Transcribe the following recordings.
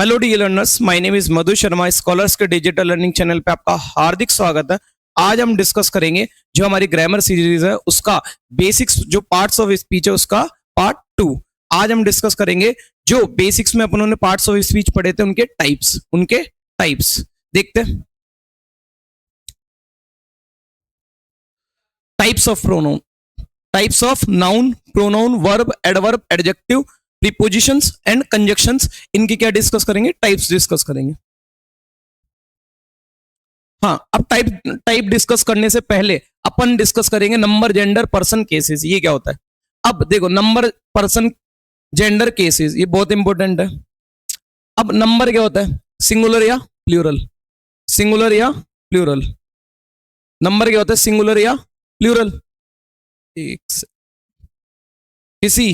Hello dear learners, my name is Madhu Sharma. Scholars के digital learning channel पे आपका हार्दिक स्वागत है। आज हम डिस्कस करेंगे जो हमारी ग्रामर सीरीज है उसका बेसिक्स, जो पार्ट्स ऑफ स्पीच है उसका पार्ट 2। आज हम डिस्कस करेंगे जो बेसिक्स में अपन ने पार्ट्स ऑफ स्पीच पढ़े थे उनके टाइप्स देखते हैं। Types of pronoun, types of noun, pronoun, verb, adverb, adjective, prepositions and conjunctions, इनकी क्या डिस्कस करेंगे? टाइप्स डिस्कस करेंगे। हाँ, अब टाइप डिस्कस करने से पहले अपन डिस्कस करेंगे नंबर, जेंडर, पर्सन, केसेस। ये क्या होता है? अब देखो, नंबर, पर्सन, जेंडर, केसेस, ये बहुत इंपॉर्टेंट है। अब नंबर क्या होता है? सिंगुलर या प्लूरल? सिंगुलर या प्लूरल? नंबर क्या होता है? सिंगुलर या प्लूरल? किसी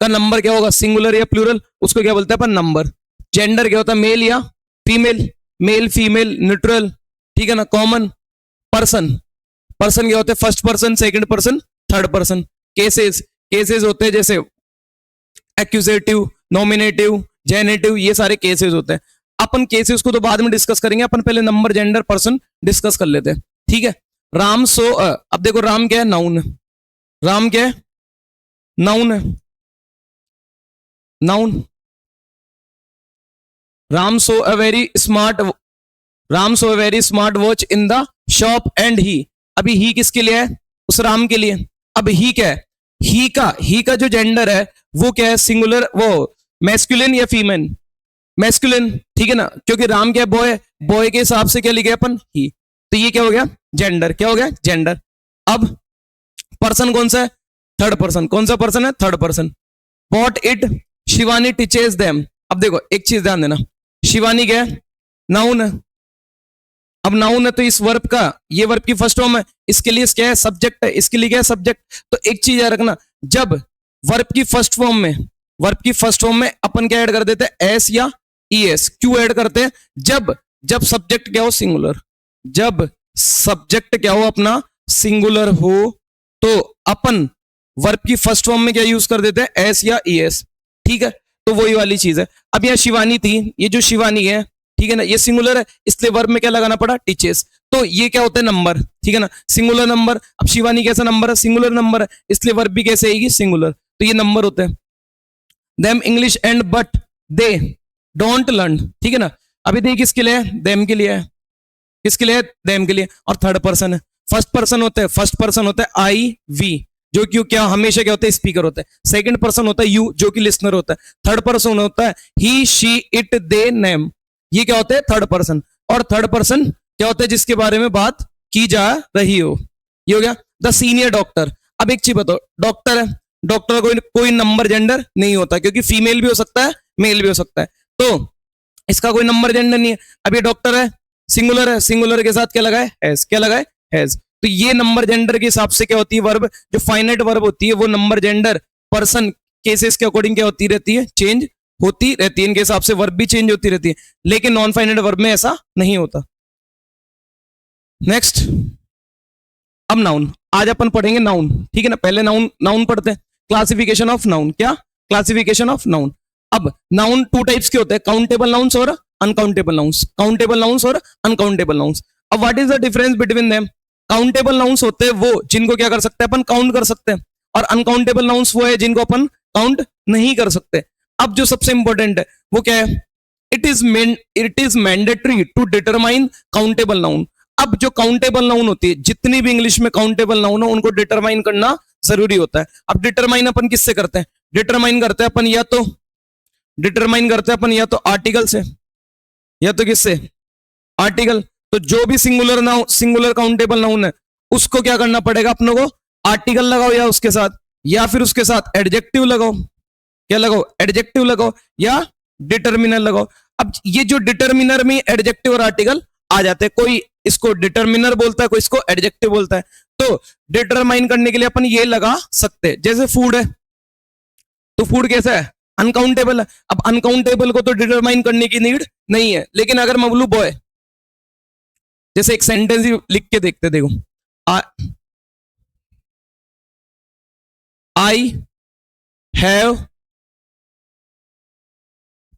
का नंबर क्या होगा? सिंगुलर या प्लूरल? उसको क्या बोलते हैं अपन? नंबर। जेंडर क्या होता है? मेल या फीमेल? मेल, फीमेल, न्यूट्रल, ठीक है ना, कॉमन। पर्सन, पर्सन क्या होते हैं? First person, second person, third person. Cases, cases होते हैं जैसे एक्यूजेटिव, नॉमिनेटिव, जेनेटिव, ये सारे केसेस होते हैं। अपन केसेस को तो बाद में डिस्कस करेंगे, अपन पहले नंबर, जेंडर, पर्सन डिस्कस कर लेते हैं, ठीक है। राम सो अब देखो, राम क्या है? नाउन है। राम क्या है? नाउन है। Noun. Ram so a very smart, Ram so a very smart watch in the shop and he. अभी ही किसके लिए है? उस राम के लिए। अब ही क्या है? ही का जो जेंडर है वो क्या है? सिंगुलर, वो मैस्कुलिन या फीमेल? मैस्कुलिन, ठीक है ना, क्योंकि राम क्या है? बॉय। बॉय के हिसाब से क्या लिखे अपन? ही। तो ये क्या हो गया? जेंडर। क्या हो गया? जेंडर। अब पर्सन कौन सा है? Third person. कौन सा पर्सन है? Third person. Bought it Shivani teaches them. अब देखो एक चीज ध्यान देना, शिवानी क्या है? नाउन है। अब नाउन है तो इस वर्ब का, ये वर्ब की फर्स्ट फॉर्म है, इसके लिए क्या है? सब्जेक्ट है, इसके लिए क्या है? सब्जेक्ट। तो एक चीज याद रखना, जब वर्ब की फर्स्ट फॉर्म में, वर्ब की फर्स्ट फॉर्म में अपन क्या ऐड कर देते हैं? एस या ई एस। क्यों ऐड करते हैं? जब जब सब्जेक्ट क्या हो? सिंगुलर। जब सब्जेक्ट क्या हो अपना? सिंगुलर हो, तो अपन वर्ब की फर्स्ट फॉर्म में क्या यूज कर देते हैं? एस या ई एस, ठीक है। तो वही वाली चीज है। अब यह शिवानी थी, ये जो शिवानी है, ठीक है ना, ये सिंगुलर है, इसलिए वर्ब में क्या लगाना पड़ा? टीचर्स। तो ये क्या होता है? नंबर, ठीक है ना, सिंगुलर नंबर। अब शिवानी कैसा नंबर है? सिंगुलर नंबर है, इसलिए वर्ब भी कैसे आएगी? सिंगुलर। तो ये नंबर होते हैं। Them English and but they don't learn, ठीक है ना। अभी दे किसके लिए है? देम के लिए है। किसके लिए? देम के लिए। और थर्ड पर्सन है। फर्स्ट पर्सन होता है, फर्स्ट पर्सन होता है आई वी, जो कि क्या हमेशा क्या होता है? स्पीकर होता है। सेकंड पर्सन होता है यू, जो कि लिसनर होता है। थर्ड पर्सन होता है ही, शी, इट, दे, नेम। ये क्या होता है? Third person. और थर्ड पर्सन क्या होता है? जिसके बारे में बात की जा रही हो। ये हो गया द सीनियर डॉक्टर। अब एक चीज बताओ, डॉक्टर है, डॉक्टर कोई कोई नंबर, जेंडर नहीं होता, क्योंकि फीमेल भी हो सकता है, मेल भी हो सकता है, तो इसका कोई नंबर, जेंडर नहीं है। अब ये डॉक्टर है, सिंगुलर है, सिंगुलर के साथ क्या लगा है? हैज। क्या लगा है? हैज। तो ये नंबर, जेंडर के हिसाब से क्या होती है? वर्ब, जो फाइनाइट वर्ब होती है वो नंबर, जेंडर, पर्सन, केसेस के अकॉर्डिंग क्या होती रहती है? चेंज होती रहती है। इनके हिसाब से वर्ब भी चेंज होती रहती है, लेकिन नॉन फाइनाइट वर्ब में ऐसा नहीं होता। नेक्स्ट, अब नाउन। आज अपन पढ़ेंगे नाउन, ठीक है ना। पहले नाउन, नाउन पढ़ते हैं। Classification of noun. क्या? Classification of noun. अब नाउन टू टाइप्स के होते हैं, काउंटेबल नाउन्स और अनकाउंटेबल नाउन्स। काउंटेबल नाउन्स और अनकाउंटेबल नाउन्स। अब what is the difference between them? Countable nouns होते हैं वो जिनको क्या कर सकते हैं अपन? काउंट कर सकते हैं। और अनकाउंटेबल नाउन्स वो है जिनको अपन काउंट नहीं कर सकते। अब जो सबसे इंपॉर्टेंट है वो क्या है? It is mandatory to determine countable noun. अब जो काउंटेबल नाउन होती है, जितनी भी इंग्लिश में काउंटेबल नाउन हो, उनको डिटरमाइन करना जरूरी होता है। अब डिटरमाइन अपन किससे करते हैं? डिटरमाइन करते हैं अपन या तो, डिटरमाइन करते हैं अपन या तो आर्टिकल से, या तो किससे? आर्टिकल। तो जो भी singular noun, singular countable noun है, उसको क्या करना पड़ेगा अपनों को? आर्टिकल लगाओ या उसके साथ, या फिर उसके साथ एडजेक्टिव लगाओ। क्या लगाओ? एडजेक्टिव लगाओ या डिटर्मिनर लगाओ। अब ये जो डिटर्मिनर में एडजेक्टिव और आर्टिकल आ जाते हैं, कोई इसको डिटर्मिनर बोलता है, कोई इसको एडजेक्टिव बोलता है। तो डिटरमाइन करने के लिए अपन ये लगा सकते हैं। जैसे फूड है, तो फूड कैसा है? अनकाउंटेबल है। अब अनकाउंटेबल को तो डिटरमाइन करने की नीड नहीं है, लेकिन अगर मैं बोलूं बॉय, जैसे एक सेंटेंस ही लिख के देखते, देखो, आई हैव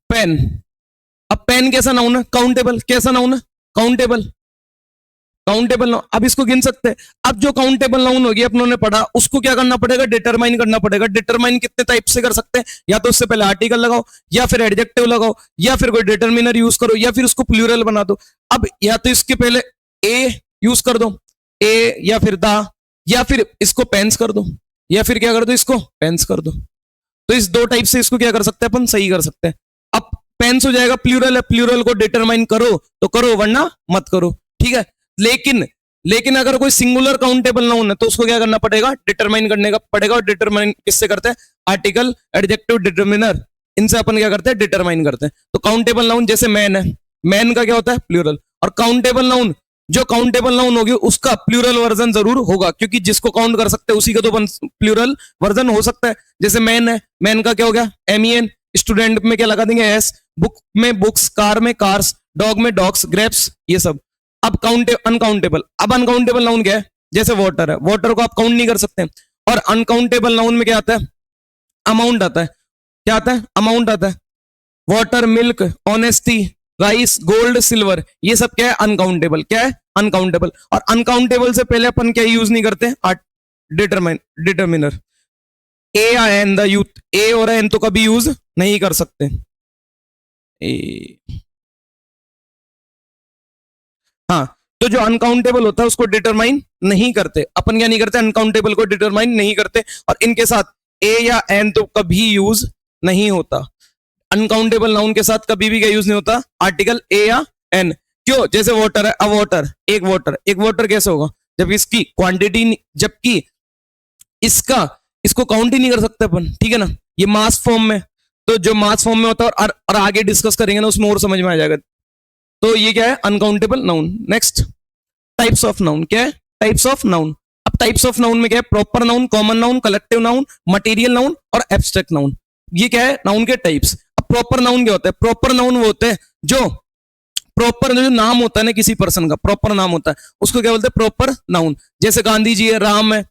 पेन। पेन कैसा नाउन है? काउंटेबल। कैसा नाउन है? काउंटेबल। Countable noun. अब इसको गिन सकते हैं। अब जो काउंटेबल नाउन होगी अपनों ने पढ़ा, उसको क्या करना पड़ेगा? डिटरमाइन करना पड़ेगा। डिटरमाइन कितने टाइप से कर सकते हैं? या तो उससे पहले आर्टिकल लगाओ, या फिर एडजेक्टिव लगाओ, या फिर कोई डिटरमिनर यूज करो, या फिर उसको प्लूरल बना दो। अब या तो इसके पहले ए यूज कर दो, ए, या फिर दा, या फिर इसको पेंस कर दो, या फिर क्या कर दो? इसको पेंस कर दो। तो इस दो टाइप से इसको क्या कर सकते हैं अपन? सही कर सकते हैं। अब पेंस हो जाएगा, प्लूरल है, प्लूरल को डिटरमाइन करो तो करो, वरना मत करो, ठीक है। लेकिन अगर कोई सिंगुलर काउंटेबल नाउन है तो उसको क्या करना पड़ेगा? डिटरमाइन करने का पड़ेगा। और डिटरमाइन किससे करते हैं? आर्टिकल, एडजेक्टिव, डिटरमिनर, इनसे अपन क्या करते हैं? डिटरमाइन करते हैं। तो काउंटेबल नाउन जैसे मैन है, मैन का क्या होता है? प्लूरल। और काउंटेबल नाउन, जो काउंटेबल नाउन होगी उसका प्लूरल वर्जन जरूर होगा, क्योंकि जिसको काउंट कर सकते हैं उसी का तो प्लूरल वर्जन हो सकता है। जैसे मैन है, मैन का क्या हो गया? MEN। स्टूडेंट में क्या लगा देंगे? S। बुक में बुक्स, कार में कार्स, डॉग में डॉग्स, ग्रेप्स, ये सब। अब अनकाउंटेबल। अब अनकाउंटेबल नाउन क्या है? जैसे वाटर है, वाटर को आप काउंट नहीं कर सकते। और अनकाउंटेबल नाउन में क्या आता है? अमाउंट आता है। क्या आता है? अमाउंट आता है। Water, milk, honesty, rice, gold, silver, ये सब क्या है? अनकाउंटेबल। क्या है? अनकाउंटेबल। और अनकाउंटेबल से पहले अपन क्या यूज नहीं करते? डिटरमिनर। ए या एन, द यूथ, ए और एन तो कभी यूज नहीं कर सकते। हाँ, तो जो अनकाउंटेबल होता है उसको डिटरमाइन नहीं करते अपन। क्या नहीं करते? अनकाउंटेबल को डिटरमाइन नहीं करते। और इनके साथ ए या एन तो कभी यूज नहीं होता। अनकाउंटेबल नाउन के साथ कभी भी क्या यूज नहीं होता? आर्टिकल ए या एन। क्यों? जैसे वाटर है, अब वाटर, एक वाटर कैसे होगा? जब इसकी क्वांटिटी, जबकि इसको काउंट ही नहीं कर सकते अपन, ठीक है ना। ये मास फॉर्म में, तो जो मास फॉर्म में होता है और आगे डिस्कस करेंगे ना उसमें और समझ में आ जाएगा। तो ये क्या है? Uncountable noun. Next, types of noun. क्या है? Types of noun. अब टाइप्स ऑफ नाउन में क्या है? Proper noun, common noun, collective noun, material noun और एब्स्ट्रैक्ट नाउन। ये क्या है? नाउन के टाइप्स। अब प्रॉपर नाउन क्या होता है? प्रॉपर नाउन वो होते हैं जो प्रॉपर, जो नाम होता है ना किसी पर्सन का, प्रॉपर नाम होता है, उसको क्या बोलते हैं? Proper noun. जैसे गांधी जी है, राम है,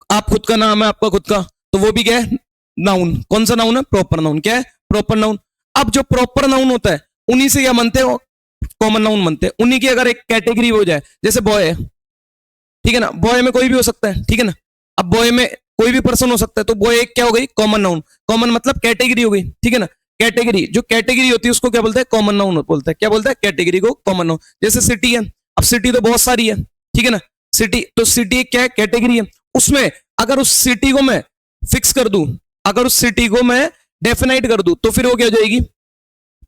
आप खुद का नाम है आपका खुद का, तो वो भी क्या है? नाउन। कौन सा नाउन है? Proper noun. क्या है? Proper noun. अब जो प्रॉपर नाउन होता है उन्हीं से क्या बनते हैं? कॉमन नाउन बनते हैं। उन्हीं की अगर एक कैटेगरी हो जाए, जैसे बॉय है, ठीक है ना, बॉय में कोई भी हो सकता है, ठीक है ना। अब बॉय में कोई भी पर्सन हो सकता है, तो बॉय एक क्या हो गई? Common noun. कॉमन मतलब कैटेगरी हो गई, ठीक है ना। कैटेगरी, जो कैटेगरी होती है उसको क्या बोलते हैं? कॉमन नाउन बोलते हैं। क्या बोलते हैं? कैटेगरी को कॉमन नाउन। जैसे सिटी है, अब सिटी तो बहुत सारी है, ठीक है ना। सिटी, तो सिटी क्या है? कैटेगरी है। उसमें अगर उस सिटी को मैं फिक्स कर दूं, अगर उस सिटी को मैं डेफिनाइट कर दूं, तो फिर वो क्या हो जाएगी?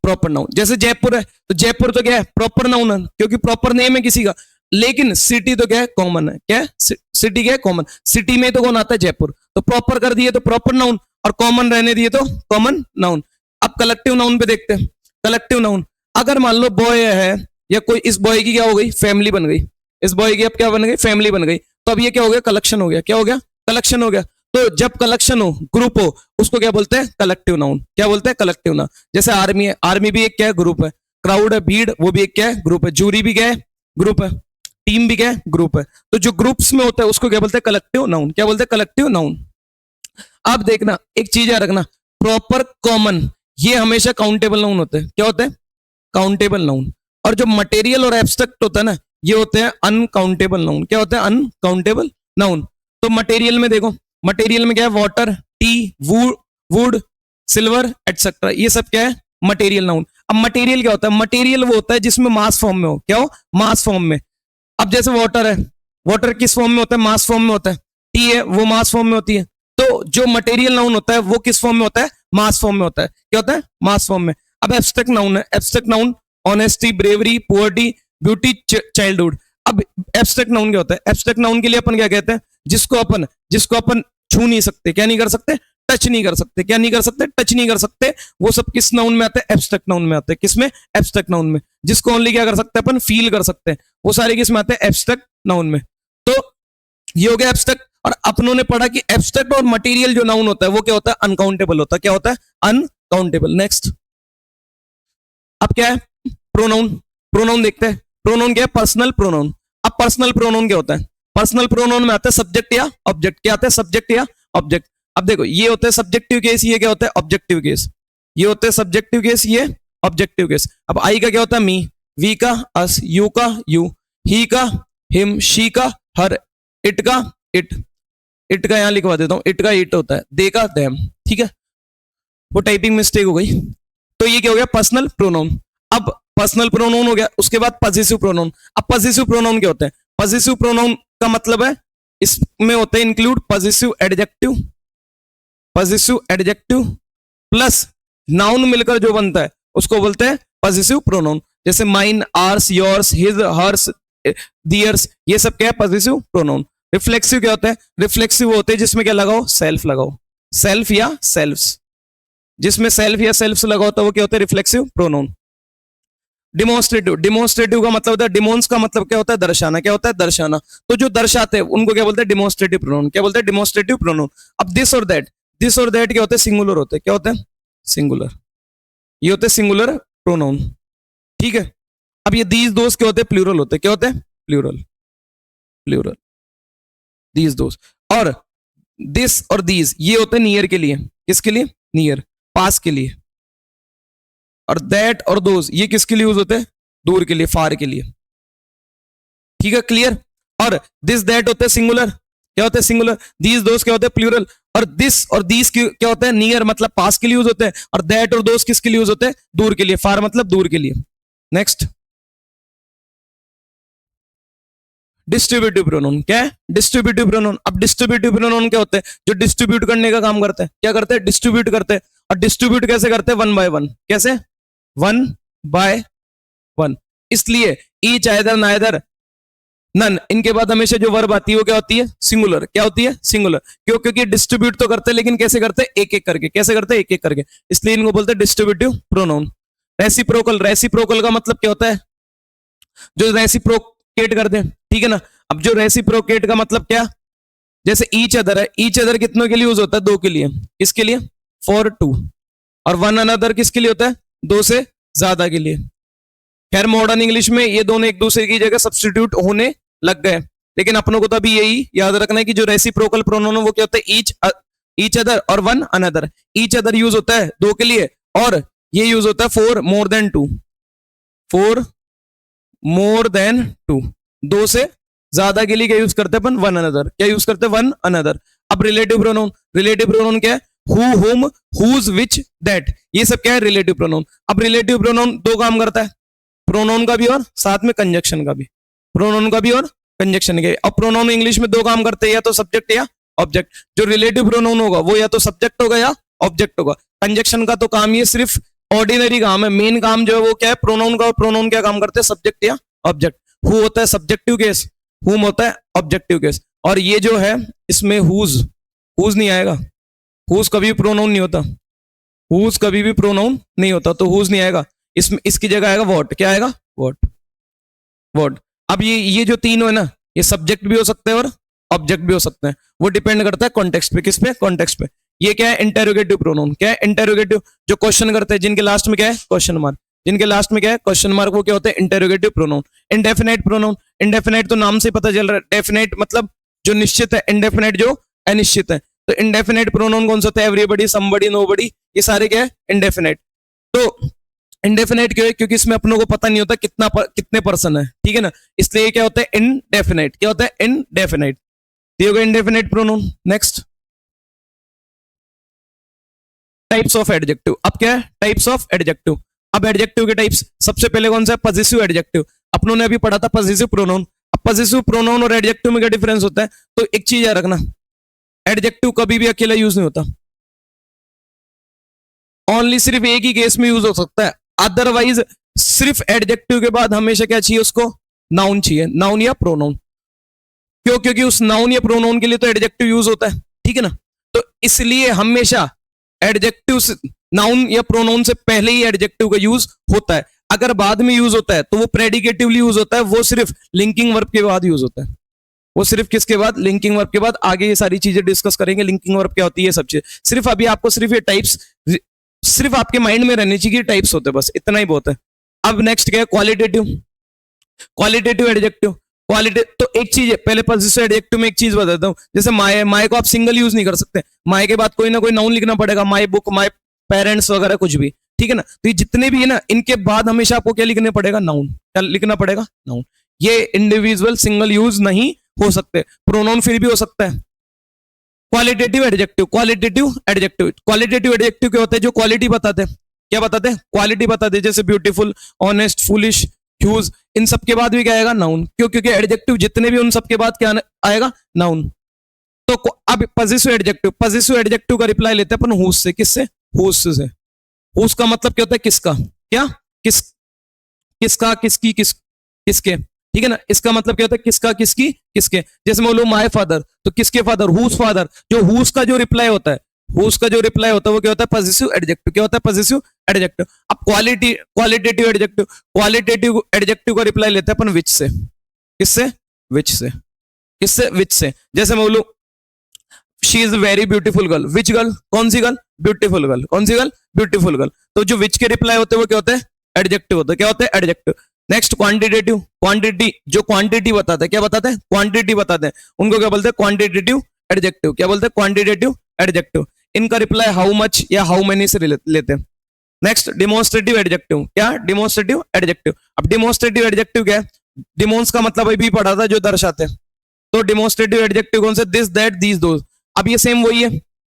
Proper noun. जैसे जयपुर है, तो जयपुर तो क्या है? प्रॉपर नाउन है, क्योंकि प्रॉपर नेम है किसी का। लेकिन सिटी तो क्या है? कॉमन है। क्या है? सिटी क्या है? कॉमन। सिटी में तो कौन आता है? जयपुर। तो प्रॉपर कर दिए तो प्रॉपर नाउन, और कॉमन रहने दिए तो कॉमन नाउन। अब कलेक्टिव नाउन पे देखते हैं। कलेक्टिव नाउन, अगर मान लो बॉय है, या कोई, इस बॉय की क्या हो गई? फैमिली बन गई। इस बॉय की अब क्या बन गई? फैमिली बन गई। तो अब ये क्या हो गया? कलेक्शन हो गया। क्या हो गया? कलेक्शन हो गया। तो जब कलेक्शन हो, ग्रुप हो, उसको क्या बोलते हैं? Collective noun. क्या बोलते हैं? Collective noun. जैसे आर्मी है, आर्मी भी एक क्या है? ग्रुप है। क्राउड है, भीड़, वो भी एक क्या है? ग्रुप है। जूरी भी क्या है? ग्रुप है। टीम भी क्या है? ग्रुप है। तो जो ग्रुप्स में होता है उसको क्या बोलते हैं? Collective noun. क्या बोलते हैं? Collective noun. अब देखना, एक चीज याद रखना, प्रॉपर, कॉमन, ये हमेशा काउंटेबल नाउन होते हैं। क्या होते हैं? Countable noun. और जो मटेरियल और एब्स्ट्रैक्ट होता है ना, ये होते हैं अनकाउंटेबल नाउन। क्या होते हैं? Uncountable noun. तो मटेरियल में देखो, मटेरियल में क्या है? Water, T, would, silver, etcetera, ये सब क्या है? Material noun. अब मटेरियल क्या होता है? मटेरियल वो होता है जिसमें मास फॉर्म में हो। क्या हो? मास फॉर्म में। अब जैसे वाटर है, वाटर किस फॉर्म में होता है? मास फॉर्म में होता है। टी है, वो मास फॉर्म में होती है। तो जो मटेरियल नाउन होता है वो किस फॉर्म में होता है? मास फॉर्म में होता है। क्या होता है? मास फॉर्म में। अब एब्स्ट्रैक्ट नाउन है, abstract noun, honesty, bravery, poverty, beauty, childhood. अब एब्स्ट्रैक्ट नाउन क्या होता है? एब्स्ट्रैक्ट नाउन के लिए अपन क्या कहते हैं? जिसको अपन छू नहीं सकते। क्या नहीं कर सकते? टच नहीं कर सकते। क्या नहीं कर सकते? टच नहीं कर सकते। वो सब किस नाउन में आते हैं? एब्स्ट्रैक्ट नाउन में आते हैं। किसमें? एब्स्ट्रैक्ट नाउन में। जिसको ओनली क्या कर सकते हैं अपन? फील कर सकते हैं, वो सारे किस में आते हैं? एब्स्ट्रैक्ट नाउन में। तो ये हो गया एब्स्ट्रैक्ट। और अपनों ने पढ़ा कि एब्स्ट्रैक्ट और मटेरियल जो नाउन होता है वो क्या होता है? अनकाउंटेबल होता है। क्या होता है? अनकाउंटेबल। नेक्स्ट, अब क्या है? प्रोनाउन। प्रोनाउन देखते हैं। प्रोनाउन क्या है? Personal pronoun. अब पर्सनल प्रोनाउन क्या होता है? पर्सनल प्रोनाउन में आता है सब्जेक्ट या ऑब्जेक्ट। क्या आता है? सब्जेक्ट या ऑब्जेक्ट। अब देखो, ये होता है सब्जेक्टिव केस, ये क्या होता है? Objective case. ये होते हैं सब्जेक्टिव केस, ये ऑब्जेक्टिव केस। अब आई का क्या होता है? मी, वी का अस, यू का यू, ही का हिम, शी का हर, इट का इट, इट का यहां लिखवा देता हूं, इट का इट होता है, दे का देम। ठीक है, वो टाइपिंग मिस्टेक हो गई। तो ये क्या हो गया? Personal pronoun. अब पर्सनल प्रोनाउन हो गया, उसके बाद पॉजिटिव प्रोनाउन। अब पॉजिटिव प्रोनाउन क्या होता है? पॉजिटिव प्रोनाउन का मतलब है इसमें होते हैं include positive adjective, positive adjective plus noun मिलकर जो बनता है उसको बोलते हैं पॉजिटिव प्रोनाउन। जैसे mine, ours, yours, his, hers, theirs, ये सब क्या है? Positive pronoun. रिफ्लेक्सिव क्या होता है? रिफ्लेक्सिव होते हैं जिसमें क्या लगाओ? सेल्फ लगाओ, सेल्फ या सेल्फ्स। जिसमें सेल्फ या सेल्फ्स लगा होता है वो क्या होता है? Reflexive pronoun. डिमोन्स्ट्रेटिव, डिमोन्स्ट्रेटिव का मतलब होता है, डिमोन्स का मतलब क्या होता है? दर्शाना। क्या होता है? दर्शाना। तो जो दर्शाते हैं उनको क्या बोलते हैं? Demonstrative pronoun. क्या बोलते हैं? Demonstrative pronoun. अब दिस और दैट, दिस और दैट क्या होते हैं? सिंगुलर होते हैं। क्या होते हैं? सिंगुलर। ये होते हैं सिंगुलर प्रोनाउन। ठीक है, अब ये दीज दोस्त क्या होते हैं? प्लूरल होते हैं। क्या होते हैं? प्लूरल, प्लूरल, दीज दोस्त। और दिस और दीज ये होते हैं नियर के लिए। किसके लिए? नियर, पास के लिए। और दैट और दोज ये किसके लिए यूज होते हैं? दूर के लिए, फार के लिए। ठीक है, क्लियर। और दिस दैट होते हैं सिंगुलर। क्या होते हैं? सिंगुलर। दीज दोज क्या होते हैं? प्लूरल। और दिस और दीज क्या होते हैं? नियर मतलब पास के लिए यूज होते हैं। और दैट और दोज किसके लिए यूज होते हैं? दूर के लिए, फार मतलब दूर के लिए। Next, distributive pronoun. क्या है? Distributive pronoun. अब डिस्ट्रीब्यूटिव प्रोनाउन क्या होते हैं? जो डिस्ट्रीब्यूट करने का काम करते हैं। क्या करते हैं? डिस्ट्रीब्यूट करते हैं। और डिस्ट्रीब्यूट कैसे करते हैं? One by one. कैसे? One by one. इसलिए ईच, आइदर, नाइदर, नन, इनके बाद हमेशा जो वर्ब आती है वो क्या होती है? सिंगुलर। क्या होती है? सिंगुलर। क्यों? क्योंकि डिस्ट्रीब्यूट तो करते हैं लेकिन कैसे करते हैं? एक एक करके। कैसे करते हैं? एक एक करके। इसलिए इनको बोलते हैं डिस्ट्रीब्यूटिव प्रोनाउन। रेसिप्रोकल, रेसिप्रोकल का मतलब क्या होता है? जो रेसिप्रोकेट कर दे। ठीक है ना। अब जो रेसिप्रोकेट का मतलब क्या? जैसे ईच अदर है, ईच अदर कितनों के लिए यूज होता है? दो के लिए। किसके लिए? For two. और वन अनदर किसके लिए होता है? दो से ज्यादा के लिए। खैर मॉडर्न इंग्लिश में ये दोनों एक दूसरे की जगह सब्स्टिट्यूट होने लग गए, लेकिन अपनों को तो अभी यही याद रखना है कि जो रेसिप्रोकल प्रोनाउन वो क्या होता है? ईच अदर और one another. Each other use होता है दो के लिए, और ये यूज होता है for more than two. For more than two, दो से ज्यादा के लिए क्या यूज करते हैं अपन? One another. क्या यूज करते हैं? One another. अब रिलेटिव प्रोनाउन, रिलेटिव प्रोनाउन क्या है? हु, हुम, हुज, विच, दैट, ये सब क्या है? Relative pronoun. अब रिलेटिव प्रोनाउन दो काम करता है, प्रोनाउन का भी और साथ में कंजक्शन का भी। प्रोनाउन का भी और कंजक्शन के। अब प्रोनाउन इंग्लिश में दो काम करते हैं, या तो सब्जेक्ट या ऑब्जेक्ट। जो रिलेटिव प्रोनाउन होगा वो या तो सब्जेक्ट होगा या ऑब्जेक्ट होगा। कंजक्शन का तो काम ये सिर्फ ऑर्डिनरी काम है, मेन काम जो है वो क्या है? प्रोनाउन का। और प्रोनाउन क्या काम करते हैं? सब्जेक्ट या ऑब्जेक्ट। हु होता है सब्जेक्टिव केस, हुम होता है ऑब्जेक्टिव केस। और ये जो है इसमें हुज, हुज नहीं आएगा। हुज कभी भी प्रोनाउन नहीं होता, हुज कभी भी प्रोनाउन नहीं होता, तो हुज नहीं आएगा। इसमें इसकी जगह आएगा व्हाट। क्या आएगा? What, what. अब ये जो तीनों है ना, ये सब्जेक्ट भी हो सकते हैं और ऑब्जेक्ट भी हो सकते हैं। वो डिपेंड करता है कॉन्टेक्स्ट पे। किस पे? कॉन्टेक्स्ट पे। ये क्या है? Interrogative pronoun. क्या है? इंटेरोगेटिव। जो क्वेश्चन करते हैं, जिनके लास्ट में क्या है? Question mark. जिनके लास्ट में क्या है? क्वेश्चन मार्क, वो क्या होते हैं? Interrogative pronoun. Indefinite pronoun, indefinite तो नाम से पता चल रहा है। डेफिनाइट मतलब जो निश्चित है, इंडेफिनाइट जो अनिश्चित है। तो इंडेफिनाइट प्रोनाउन कौन सा होता है? एवरीबॉडी, समबडी, नोबडी, ये सारे क्या है? इंडेफिनाइट। तो इंडेफिनाइट क्यों है? क्योंकि इसमें अपनों को पता नहीं होता कितने पर्सन है। ठीक है ना, इसलिए क्या होता है? इनडेफिनाइट। क्या होता है? इनडेफिनाइट। ये हो गया indefinite pronoun. Next, types of adjective. अब क्या है? Types of adjective. अब एडजेक्टिव के टाइप्स, सबसे पहले कौन सा है? Positive adjective. अपनों ने अभी पढ़ा था पॉजिटिव प्रोनाउन। अब पॉजिटिव प्रोनाउन और एडजेक्टिव में क्या डिफरेंस होता है? तो एक चीज याद रखना, एडजेक्टिव कभी भी अकेला यूज नहीं होता, ओनली सिर्फ एक ही केस में यूज हो सकता है। अदरवाइज सिर्फ एडजेक्टिव के बाद हमेशा क्या चाहिए उसको? नाउन चाहिए, नाउन या प्रोनाउन। क्यों? क्योंकि उस नाउन या प्रोनाउन के लिए तो एडजेक्टिव यूज होता है। ठीक है ना, तो इसलिए हमेशा एडजेक्टिव नाउन या प्रोनाउन से पहले ही एडजेक्टिव का यूज होता है। अगर बाद में यूज होता है तो वो प्रेडिकेटिवली यूज होता है, वो सिर्फ लिंकिंग वर्ब के बाद यूज होता है। वो सिर्फ किसके बाद? लिंकिंग वर्ब के बाद। आगे ये सारी चीजें डिस्कस करेंगे, लिंकिंग वर्ब क्या होती है, सब चीज। सिर्फ अभी आपको सिर्फ ये टाइप्स सिर्फ आपके माइंड में रहनी चाहिए, टाइप्स होते हैं, बस इतना ही बहुत है। अब नेक्स्ट क्या है? क्वालिटेटिव। Qualitative adjective. क्वालिटी तो एक चीज है, पहले पॉजिटिव एडजेक्टिव में एक चीज बताता हूं। जैसे माय, माय को आप सिंगल यूज नहीं कर सकते, माय के बाद कोई ना कोई नाउन लिखना पड़ेगा। माय बुक, माय पेरेंट्स वगैरह कुछ भी। ठीक है ना। तो ये जितने भी है ना, इनके बाद हमेशा आपको क्या लिखना पड़ेगा, नाउन। क्या लिखना पड़ेगा, नाउन। ये इंडिविजुअल सिंगल यूज नहीं हो सकते। प्रोनाउन फिर भी हो सकता है। Qualitative adjective, qualitative adjective, qualitative adjective क्या होता है, जो क्वालिटी बताते हैं। क्या बताते हैं, क्वालिटी बताते हैं, जैसे ब्यूटीफुल, ऑनेस्ट, फुलिश, ह्यूज, इन सब के बाद भी क्या आएगा, नाउन। क्यों, क्योंकि एडजेक्टिव जितने भी उन सब के बाद क्या आएगा, नाउन। तो अब पॉजिटिव एडजेक्टिव, पॉजिटिव एडजेक्टिव का रिप्लाई लेते हैं अपन हुज से। किससे, हुज से। हुज का मतलब क्या होता है, किसका, क्या, किस, किसका, किसकी, किसके, ठीक है ना। इसका मतलब क्या होता है, किसका, किसकी, किसके। जैसे मैं बोलूं माय फादर, तो किसके फादर, हुज फादर। जो हुज का जो रिप्लाई होता है, हुज का जो रिप्लाई होता है वो क्या होता है, पॉजिटिव एडजेक्टिव। क्या होता है, पॉजिटिव एडजेक्टिव। अब क्वालिटेटिव एडजेक्टिव, क्वालिटेटिव एडजेक्टिव का रिप्लाई लेते हैं अपन विच से। किससे, विच से। किससे, विच से। जैसे मैं बोलूं she is very beautiful girl, which girl, कौन सी गर्ल, ब्यूटीफुल गर्ल, कौन सी गर्ल, ब्यूटीफुल गर्ल। तो जो विच के रिप्लाई होते हैं वो क्या होते हैं, एडजेक्टिव होते हैं। क्या होते हैं, एडजेक्टिव। नेक्स्ट क्वांटिटेटिव, क्वांटिटी, जो क्वांटिटी बताते हैं, क्या बताते हैं, क्वांटिटी बताते हैं, उनको क्या बोलते हैं, क्वांटिटेटिव एडजेक्टिव। क्या बोलते हैं, क्वांटिटेटिव एडजेक्टिव। इनका रिप्लाई हाउ मच या हाउ मेनी से लेते हैं। नेक्स्ट डिमोन्स्ट्रेटिव एडजेक्टिव, क्या, डिमोन्स्ट्रेटिव एडजेक्टिव। अब डिमोन्स्ट्रेटिव एडजेक्टिव क्या है, डिमोन्स का मतलब अभी पढ़ा था, जो दर्शाते हैं। तो डिमोन्स्ट्रेटिव एडजेक्टिव कौन से, दिस, दैट, दीज, दोज। अब ये सेम वही है,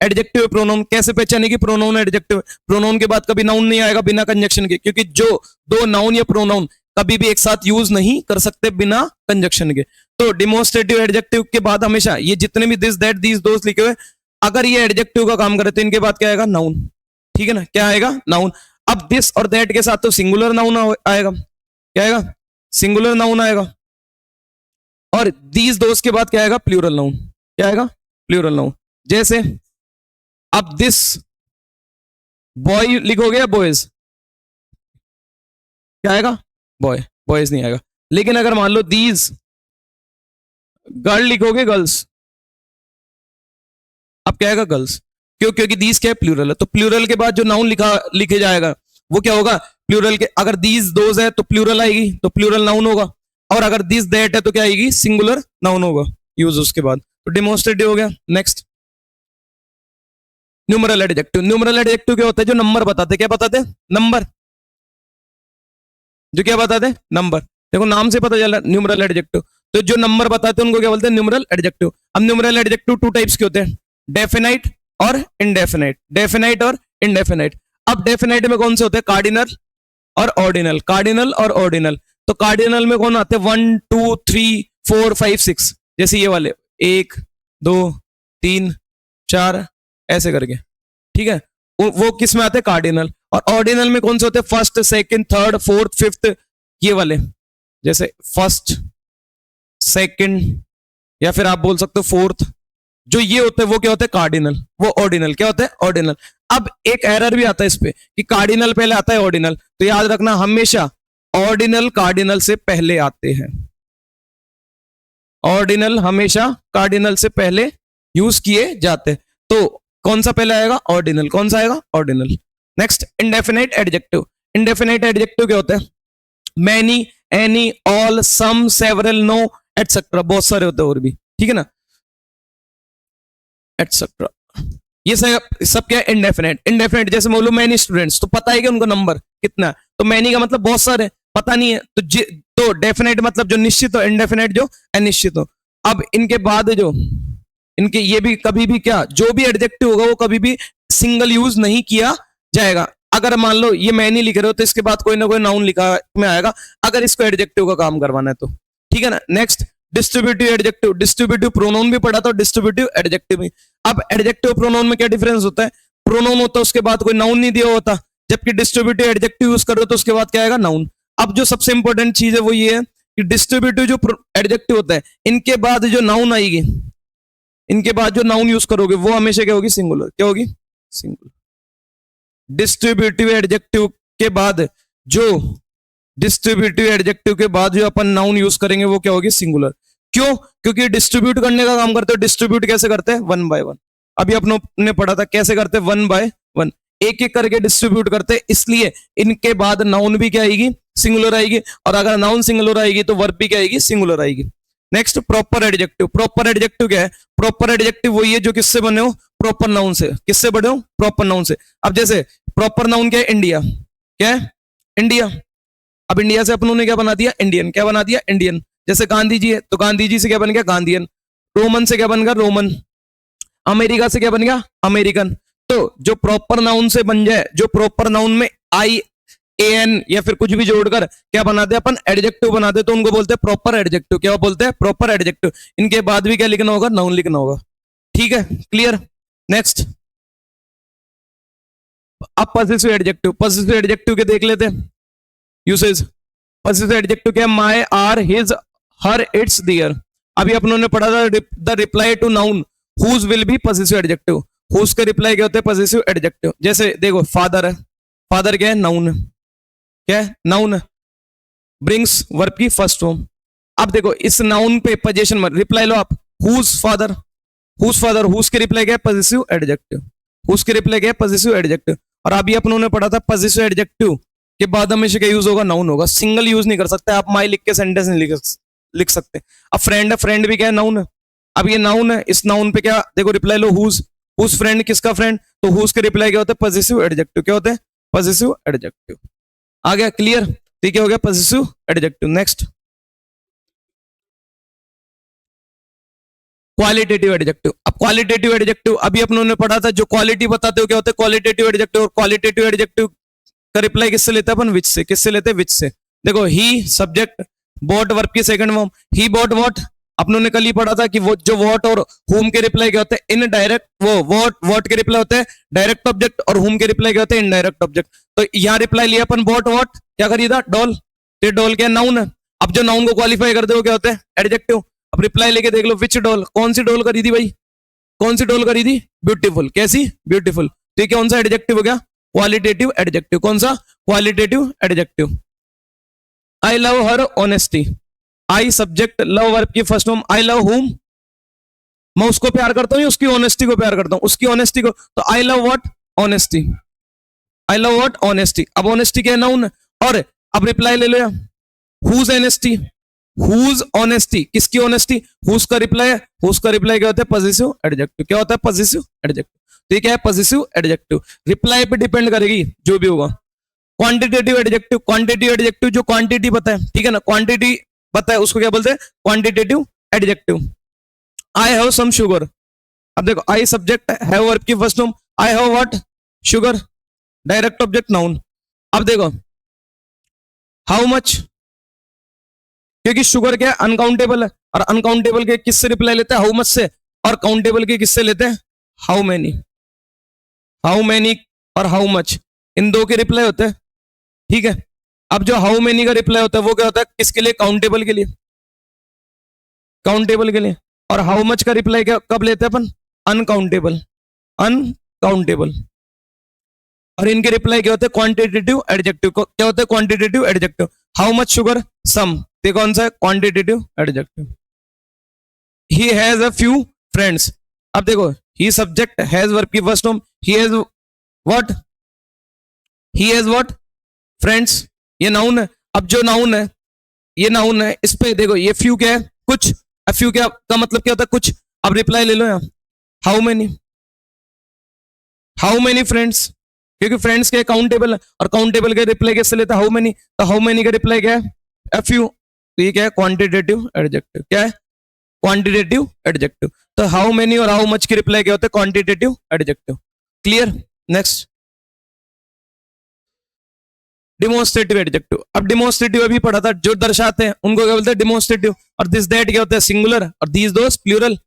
एडजेक्टिव प्रोनाउन। कैसे पहचानेगी, प्रोनाउन एडजेक्टिव। प्रोनाउन के बाद कभी नाउन नहीं आएगा बिना कंजक्शन के, क्योंकि जो दो नाउन या प्रोनाउन कभी भी एक साथ यूज नहीं कर सकते बिना कंजक्शन के। तो डिमोन्स्ट्रेटिव एडजेक्टिव के बाद हमेशा ये जितने भी दिस, दैट, दीज, दोज लिखे हुए, अगर ये एडजेक्टिव का काम करे तो इनके बाद क्या आएगा, नाउन। ठीक है ना, क्या आएगा, नाउन। अब दिस और दैट के साथ तो सिंगुलर नाउन आएगा। क्या आएगा, सिंगुलर नाउन आएगा। और दीज, दोज के बाद क्या आएगा, प्लूरल नाउन। क्या आएगा, प्लूरल नाउन। जैसे अब दिस बॉय लिखोगे या बॉयज, क्या आएगा, बॉय, बॉयज नहीं आएगा। लेकिन अगर मान लो दीज गर्ल लिखोगे, गर्ल्स, अब क्या आएगा, गर्ल्स। क्यों, क्योंकि दीज क्या है, प्लूरल है। तो प्लूरल के बाद जो नाउन लिखे जाएगा वो क्या होगा, प्लूरल के। अगर दीज, दोज है तो प्लूरल आएगी, तो प्लूरल नाउन होगा। और अगर दिस, दैट है तो क्या आएगी, सिंगुलर नाउन होगा यूज उसके बाद। तो डिमोन्स्ट्रेटिव हो गया। Next numeral adjective. Numeral adjective क्या होता है, जो नंबर बताते हैं। क्या बताते हैं, नंबर। जो क्या बताते हैं, नंबर। देखो नाम से पता चला, न्यूमरल एडजेक्टिव। तो जो नंबर बताते हैं उनको क्या बोलते हैं, न्यूमरल एडजेक्टिव। अब न्यूमरल एडजेक्टिव टू टाइप्स के होते हैं, डेफिनाइट और इनडेफिनाइट। डेफिनाइट और इनडेफिनाइट। अब डेफिनाइट में कौन से होते हैं, कार्डिनल और ऑर्डिनल। कार्डिनल और ऑर्डिनल। तो कार्डिनल में कौन आते हैं, 1 2 3 4 5 6, जैसे ये वाले 1 2 3 4 ऐसे करके, ठीक है। वो किस में आते हैं, कार्डिनल। और ऑर्डिनल में कौन से होते हैं, first, second, third, fourth, fifth, ये वाले। जैसे फर्स्ट, सेकंड, या फिर आप बोल सकते हो फोर्थ। जो ये होते हैं वो क्या होते हैं, कार्डिनल। वो ऑर्डिनल। क्या होते हैं, ऑर्डिनल। अब एक एरर भी आता है इस पे कि कार्डिनल पहले आता है ऑर्डिनल। तो याद रखना हमेशा ऑर्डिनल कार्डिनल से पहले आते हैं। ऑर्डिनल हमेशा कार्डिनल से पहले यूज किए जाते हैं। तो कौन सा पहले आएगा, ऑर्डिनल। कौन सा आएगा, ordinal. Next indefinite adjective. Indefinite adjective क्या होता है, मैनी, एनी, ऑल, सम, सेवरल, नो, एटसेट्रा। बहुत सारे होते हैं और भी, ठीक है ना, एटसेट्रा। ये सब क्या है, इंडेफिनाइट। इंडेफिनाइट जैसे बोलो मैनी स्टूडेंट्स, तो पता है कि उनका नंबर कितना है। तो मैनी का मतलब बहुत सारे, पता नहीं है। तो डेफिनेट मतलब जो निश्चित हो, इंडेफिनाइट जो अनिश्चित हो। अब इनके बाद जो इनके ये भी कभी भी क्या, जो भी एडजेक्टिव होगा वो कभी भी सिंगल यूज नहीं किया जाएगा। अगर मान लो ये मैनी लिख रहे हो तो इसके बाद कोई ना कोई नाउन लिखा में आएगा, अगर इसको एडजेक्टिव का काम करवाना है तो, ठीक है ना। Next distributive adjective. Distributive pronoun भी पढ़ा था, डिस्ट्रीब्यूटिव एडजेक्टिव भी। अब एडजेक्टिव प्रोनाउन में क्या डिफरेंस होता है, प्रोनाउन होता है उसके बाद कोई नाउन नहीं दिया होता, जबकि डिस्ट्रीब्यूटिव एडजेक्टिव यूज कर रहे हो तो उसके बाद क्या आएगा, नाउन। अब जो सबसे इंपॉर्टेंट चीज है वो ये है कि डिस्ट्रीब्यूटिव जो एडजेक्टिव होता है, इनके बाद जो नाउन आएगी, इनके बाद जो नाउन यूज करोगे वो हमेशा क्या होगी, सिंगुलर। क्या होगी, सिंगुलर। डिस्ट्रीब्यूटिव एडजेक्टिव के बाद जो डिस्ट्रीब्यूटिव एडजेक्टिव के बाद जो अपन नाउन यूज करेंगे वो क्या होगी, सिंगुलर। क्यों, क्योंकि डिस्ट्रीब्यूट करने का काम करते हो। डिस्ट्रीब्यूट कैसे करते हैं, 1 by 1। अभी अपनों ने पढ़ा था कैसे करते हैं, 1 by 1, एक एक करके डिस्ट्रीब्यूट करते हैं। इसलिए इनके बाद नाउन भी क्या आएगी, सिंगुलर आएगी। और अगर नाउन सिंगुलर आएगी तो वर्ब भी क्या आएगी, सिंगुलर आएगी। Next proper adjective. Proper adjective क्या है, प्रॉपर एडजेक्टिव वही है जो किससे बने हो, प्रॉपर नाउन से। किससे बने हो, प्रॉपर नाउन से। अब जैसे प्रॉपर नाउन क्या है? इंडिया। क्या है? इंडिया। अब इंडिया से अपनों ने क्या बना दिया? इंडियन। क्या बना दिया? इंडियन। जैसे गांधी जी है तो गांधी जी से क्या बन गया? गांधीयन। रोमन से क्या बन गया? रोमन। अमेरिका से क्या बन गया? अमेरिकन। तो जो प्रॉपर नाउन से बन जाए, जो प्रॉपर नाउन में आई ए एन या फिर कुछ भी जोड़कर क्या बना दे अपन? एडजेक्टिव बना दे, तो उनको बोलते हैं प्रॉपर एडजेक्टिव। क्या बोलते हैं? Proper adjective. इनके बाद भी क्या लिखना होगा? नाउन लिखना होगा। ठीक है, क्लियर। नेक्स्ट, अब पॉसेसिव एडजेक्टिव। पॉसेसिव एडजेक्टिव के देख लेते हैं यूसेज। पॉसेसिव एडजेक्टिव क्या है? My, our, his, her, its, their. अभी अपनों ने पढ़ा था the reply to noun whose will be possessive adjective. Whose के रिप्लाई क्या होते हैं? Possessive adjective. जैसे देखो फादर है, फादर क्या है? नाउन है। क्या है? नाउन है। ब्रिंग्स वर्ब की फर्स्ट फॉर्म। अब देखो इस नाउन पे पोजीशन में रिप्लाई लो आप, whose father. Whose father, whose के रिप्लाई क्या है? Possessive adjective. हुज के रिप्लाई क्या है? Possessive adjective. और अभी अपनों ने पढ़ा था पॉसेसिव एडजेक्टिव के बाद हमेशा क्या यूज होगा? नाउन होगा। सिंगल यूज नहीं कर सकते आप, माई लिख के सेंटेंस नहीं लिख सकते। अब फ्रेंड है, फ्रेंड भी क्या है? नाउन है। अब ये नाउन है, इस नाउन पे क्या देखो रिप्लाई लो, हुज। हुज फ्रेंड, किसका फ्रेंड? तो हुज के रिप्लाई क्या होता है? Possessive adjective. क्या होता है? Possessive adjective. आ गया क्लियर? ठीक है, हो गया possessive adjective. Next, qualitative adjective. अब क्वालिटेटिव एडजेक्टिव अभी अपनों ने पढ़ा था, जो क्वालिटी बताते हो क्या होता है? Qualitative adjective. और क्वालिटेटिव एडजेक्टिव का रिप्लाई किससे लेते हैं अपन? विच से। किससे लेते हैं? विच से। देखो ही सब्जेक्ट, बॉट वर्ब की second form, he bought what. अपनों ने कल ही पढ़ा था कि वो जो व्हाट और हुम के रिप्लाई क्या होते हैं? इनडायरेक्ट। वो व्हाट के रिप्लाई होते हैं डायरेक्ट ऑब्जेक्ट, और हुम के रिप्लाई क्या होते हैं? Indirect object. तो यहाँ रिप्लाई लिया अपन बॉट व्हाट, क्या खरीदा? डॉल। तो डॉल क्या? नाउन है। अब जो नाउन को क्वालिफाई कर दे वो क्या होता है? एडजेक्टिव। अब रिप्लाई लेके देख लो, विच डॉल, कौन सी डॉल खरीदी भाई? कौन सी डॉल खरीदी? ब्यूटीफुल। कैसी? ब्यूटीफुल। तो ये कौन सा एडजेक्टिव हो गया? Qualitative adjective. कौन सा? Qualitative adjective. I love her honesty. I subject, love verb की फर्स्ट फॉर्म, आई लव हुम। मैं उसको प्यार करता हूँ या उसकी ऑनेस्टी को प्यार करता हूँ? उसकी ऑनेस्टी को। तो I love what? Honesty. I love what? Honesty. अब ऑनेस्टी क्या है? नाउन। और अब रिप्लाई ले लो यार, हुज ऑनेस्टी। हुज ऑनेस्टी, किसकी ऑनेस्टी? हुज का रिप्लाई है। हुज का रिप्लाई क्या होता है? Possessive adjective. क्या होता है? Possessive adjective. तो ये क्या है? Possessive adjective. रिप्लाई पे डिपेंड करेगी जो भी होगा। Quantitative adjective. क्वांटिटेटिव एडजेक्टिव जो क्वांटिटी पता है, ठीक है ना, क्वांटिटी पता है, उसको क्या बोलते हैं? Quantitative adjective. I have some sugar. अब देखो आई सब्जेक्ट, हैव वर्ब की first form, I have what? Sugar. Direct object noun. अब देखो हाउ मच, क्योंकि शुगर क्या है? अनकाउंटेबल है, और अनकाउंटेबल के किससे रिप्लाई लेते हैं? हाउ मच से। और काउंटेबल के किससे लेते हैं? How many. हाउ मैनी और हाउ मच, इन दो के रिप्लाई होते हैं। ठीक है, अब जो हाउ मेनी का रिप्लाई होता है वो क्या होता है? किसके लिए? काउंटेबल के लिए। काउंटेबल के लिए। और हाउ मच का रिप्लाई क्या कब लेते हैं अपन? अनकाउंटेबल। अनकाउंटेबल। और इनके रिप्लाई क्या होते हैं? Quantitative adjective. क्या होते हैं? Quantitative adjective. How much sugar? Some. ये कौन सा है? Quantitative adjective. He has a few friends. अब देखो ही सब्जेक्ट, हैज वर्ब की first form, he has what? He has what? Friends. ये नाउन है। अब जो नाउन है, ये नाउन है, इस पे देखो ये फ्यू क्या है? कुछ। अब फ्यू क्या का मतलब क्या होता है? कुछ। अब रिप्लाई ले लो यहाँ, how many. How many friends, क्योंकि फ्रेंड्स के काउंटेबल है, और काउंटेबल के रिप्लाई कैसे लेता है? How many. तो हाउ मेनी का रिप्लाई क्या है? A few. तो ये क्या है? Quantitative adjective. क्या है? Quantitative adjective. तो हाउ मेनी और हाउ मच के रिप्लाई क्या होते हैं? Quantitative adjective. Clear? Next, demonstrative adjective. अब डिमोन्स्ट्रेटिव अभी पढ़ा था, जो दर्शाते हैं उनको क्या बोलते हैं? डिमोन्स्ट्रेटिव। और दिस दैट क्या होता है? सिंगुलर। और दीज दोस प्लूरल।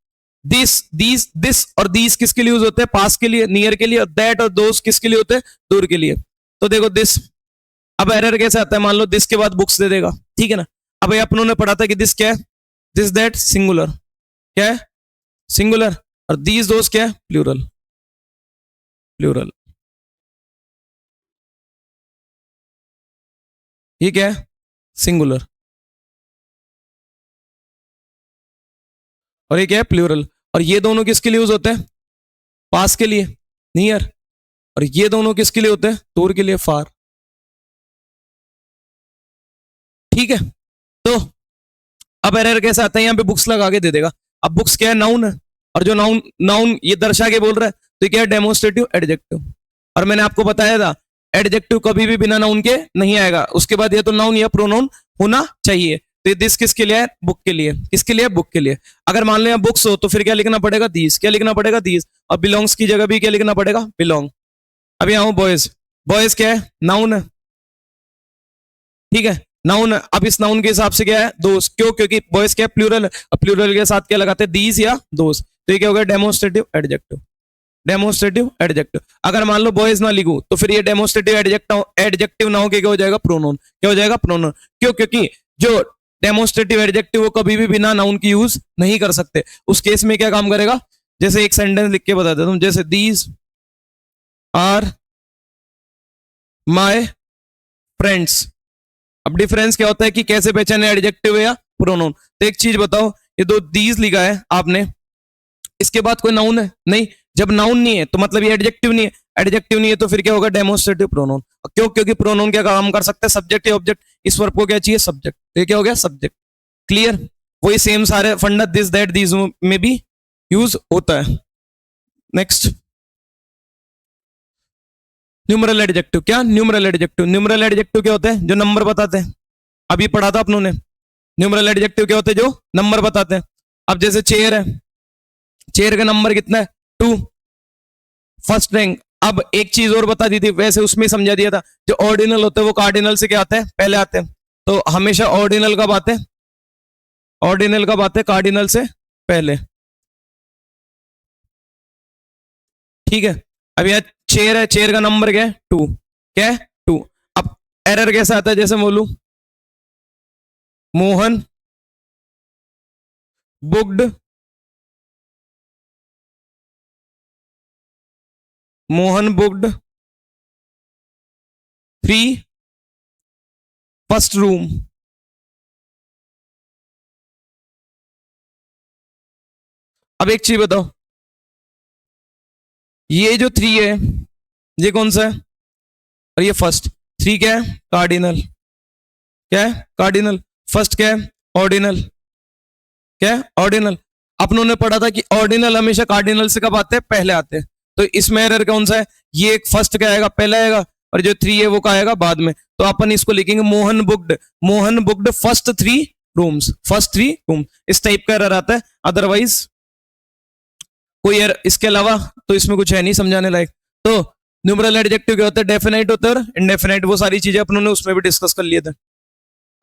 दिस और दीज किसके लिए यूज होते हैं? पास के लिए, नियर के लिए। और दैट और दोस किसके लिए होते हैं? दूर के लिए। तो देखो दिस, अब एरर कैसे आता है? मान लो दिस के बाद बुक्स दे देगा, ठीक है ना। अब ये अपनों ने पढ़ा था कि दिस क्या है? This that singular. क्या है? सिंगुलर। और दीज दोस क्या है? प्लूरल। प्लूरल। ये क्या है? सिंगुलर। और ये क्या है? प्लूरल। और ये दोनों किसके लिए यूज होते हैं? पास के लिए, नियर। और ये दोनों किसके लिए होते हैं? दूर के लिए, फार। ठीक है, तो अब एरर कैसा आता है? यहाँ पे बुक्स लगा के दे देगा। अब बुक्स क्या है? नाउन है। और जो नाउन नाउन ये दर्शा के बोल रहा है, तो ये क्या है? Demonstrative adjective. और मैंने आपको बताया था एडजेक्टिव कभी भी बिना नाउन के नहीं आएगा, उसके बाद या तो नाउन या प्रोनाउन होना चाहिए। तो दिस किसके लिए है? बुक के लिए। किसके लिए? बुक के लिए। अगर मान लो यहाँ बुक्स हो तो फिर क्या लिखना पड़ेगा? दीज। क्या लिखना पड़ेगा? दीज। और बिलोंग्स की जगह भी क्या लिखना पड़ेगा? बिलोंग। अब यहाँ बॉयज, बॉयज क्या है? नाउन है, ठीक है, नाउन। अब इस नाउन के हिसाब से क्या है? दोस्त। क्यों? क्योंकि बॉयज क्या है? प्लूरल। अब प्लूरल के साथ क्या लगाते हैं? दीज या दोस्त। तो ये क्या हो गया? Demonstrative adjective. Demonstrative adjective. अगर मान लो बॉयज ना लिखूं तो फिर ये डेमोन्स्ट्रेटिव एडजेक्टिव ना हो के क्या हो जाएगा? प्रोनाउन। क्या हो जाएगा? प्रोनाउन। क्यों? क्योंकि जो डेमोन्स्ट्रेटिव एडजेक्टिव वो कभी भी बिना नाउन की यूज नहीं कर सकते। उस केस में क्या काम करेगा? जैसे एक सेंटेंस लिख के बता देता हूं, जैसे दीज आर माय फ्रेंड्स। अब डिफरेंस क्या होता है कि कैसे पहचाने एडजेक्टिव है या प्रोनाउन। तो एक चीज बताओ, ये दो दीज लिखा है आपने, इसके बाद कोई नाउन है? नहीं। जब नाउन नहीं है तो मतलब ये एडजेक्टिव नहीं है। एडजेक्टिव नहीं है तो फिर क्या होगा? Demonstrative pronoun. क्यों? क्योंकि प्रोनाउन क्या काम कर सकते हैं? सब्जेक्ट या ऑब्जेक्ट। इस वर्ब को क्या चाहिए? सब्जेक्ट। तो ये क्या हो गया? सब्जेक्ट। क्लियर? वही सेम सारे फंडा दिस दैट दीज में भी यूज होता है। Next, numeral adjective. क्या? Numeral adjective. न्यूमरल एडजेक्टिव क्या होते हैं? जो नंबर बताते हैं। अभी पढ़ा था अपनों ने। न्यूमरल एडजेक्टिव क्या होते हैं? जो नंबर बताते हैं। अब जैसे चेयर है, चेयर का नंबर कितना है? 2, फर्स्ट रैंक। अब एक चीज और बता दी थी, वैसे उसमें समझा दिया था, जो ऑर्डिनल होते हैं वो कार्डिनल से क्या आते हैं? पहले आते हैं। तो हमेशा ऑर्डिनल कब आते हैं? ऑर्डिनल कब आते हैं? कार्डिनल से पहले। ठीक है। अब यह चेयर है, चेयर का नंबर क्या है? 2। क्या है? 2। अब एरर कैसा आता है? जैसे बोलू Mohan booked, Mohan booked 3 first room. अब एक चीज बताओ, ये जो 3 है ये कौन सा है? और ये फर्स्ट। 3 क्या है? कार्डिनल। क्या है? कार्डिनल। फर्स्ट क्या है? ऑर्डिनल। क्या है? ऑर्डिनल। अपनों ने पढ़ा था कि ऑर्डिनल हमेशा कार्डिनल से कब आते हैं? पहले आते हैं। तो इसमें एरर कौन सा है? ये एक फर्स्ट क्या आएगा? पहले आएगा, और जो 3 है वो क्या आएगा? बाद में। तो अपन इसको लिखेंगे Mohan booked, Mohan booked first 3 rooms. First 3 room, इस टाइप का एरर आता है। अदरवाइज कोई एरर इसके अलावा तो इसमें कुछ है नहीं समझाने लायक। तो न्यूमरल एडजेक्टिव क्या होता है? डेफिनाइट होता है और इंडेफिनाइट। वो सारी चीजें अपनों ने उसमें भी डिस्कस कर लिए थे।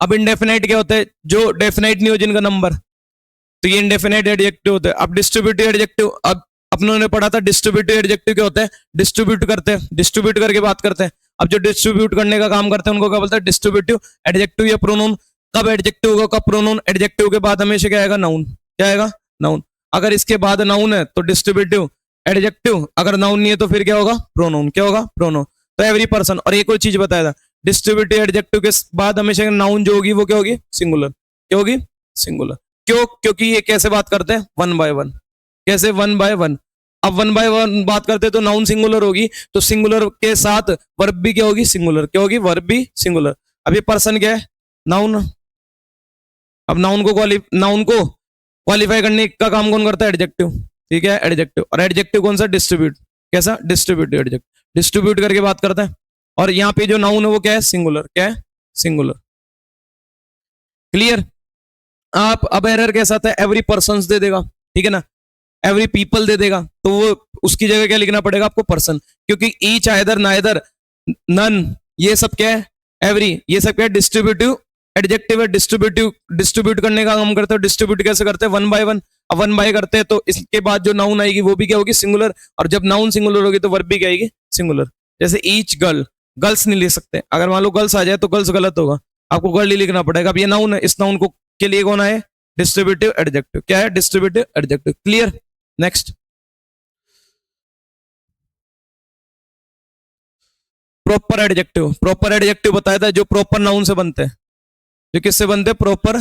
अब इंडेफिनाइट क्या होता है? जो डेफिनाइट नहीं हो जिनका नंबर, तो ये इंडेफिनाइट एडजेक्टिव होता है। अब डिस्ट्रीब्यूटिव एडजेक्टिव, अब अपनों ने पढ़ा था डिस्ट्रीब्यूटिव एडजेक्टिव क्या होता है? डिस्ट्रीब्यूट करते हैं, डिस्ट्रीब्यूट करके बात करते हैं। अब जो डिस्ट्रीब्यूट करने का काम करते हैं उनको क्या बोलते हैं? डिस्ट्रीब्यूटिव एडजेक्टिव या प्रोनाउन। कब एडजेक्टिव होगा? कब प्रोनाउन? एडजेक्टिव के बाद हमेशा क्या आएगा? नाउन। क्या आएगा? नाउन। अगर इसके बाद नाउन है तो डिस्ट्रीब्यूटिव एडजेक्टिव, अगर नाउन नहीं है तो फिर क्या होगा? प्रोनाउन। क्या होगा? प्रोनाउन। तो एवरी पर्सन। और एक और चीज बताया था, डिस्ट्रीब्यूटिव एडजेक्टिव के बाद हमेशा नाउन जो होगी वो क्या होगी? सिंगुलर। क्या होगी? सिंगुलर। क्यों? क्योंकि ये कैसे बात करते हैं? 1 बाय 1। कैसे? 1 बाय 1। अब 1 बाय 1 बात करते हैं तो नाउन सिंगुलर होगी, तो सिंगुलर के साथ वर्ब भी क्या होगी? सिंगुलर। क्या होगी? वर्ब भी सिंगुलर। अब ये पर्सन क्या है? नाउन। अब नाउन को क्वालिफाई करने का काम कौन करता है? एडजेक्टिव। ठीक है, एडजेक्टिव। और एडजेक्टिव कौन सा? डिस्ट्रीब्यूट। कैसा? Distributive adjective. डिस्ट्रीब्यूट करके बात करता है। और यहाँ पे जो नाउन है वो क्या है? सिंगुलर। क्या है? सिंगुलर। क्लियर? आप अब एरर कैसा आता है? एवरी पर्सन दे देगा, ठीक है ना, एवरी पीपल दे देगा, तो वो उसकी जगह क्या लिखना पड़ेगा आपको? पर्सन। क्योंकि ईच, आइदर, नाइदर, नन, ये सब क्या है? एवरी। ये सब क्या है? डिस्ट्रीब्यूटिव एडजेक्टिव है। डिस्ट्रीब्यूट करने का काम करते हो। डिस्ट्रीब्यूट कैसे करते हैं? 1 बाय 1। अब 1 बाय करते हैं तो इसके बाद जो नाउन आएगी वो भी क्या होगी? सिंगुलर। और जब नाउन सिंगुलर होगी तो वर्ब भी क्या आएगी? सिंगुलर। जैसे ईच गर्ल, गर्ल्स नहीं लिख सकते। अगर मान लो गर्ल्स आ जाए तो गर्ल्स गलत होगा, आपको गर्ल ही लिखना पड़ेगा। अब ये नाउन है, इस नाउन को के लिए कौन आए? Distributive adjective. क्या है? Distributive adjective. Clear? Next, proper adjective. Proper adjective बताया था जो प्रॉपर नाउन से बनते हैं। जो किससे बनते हैं? प्रॉपर।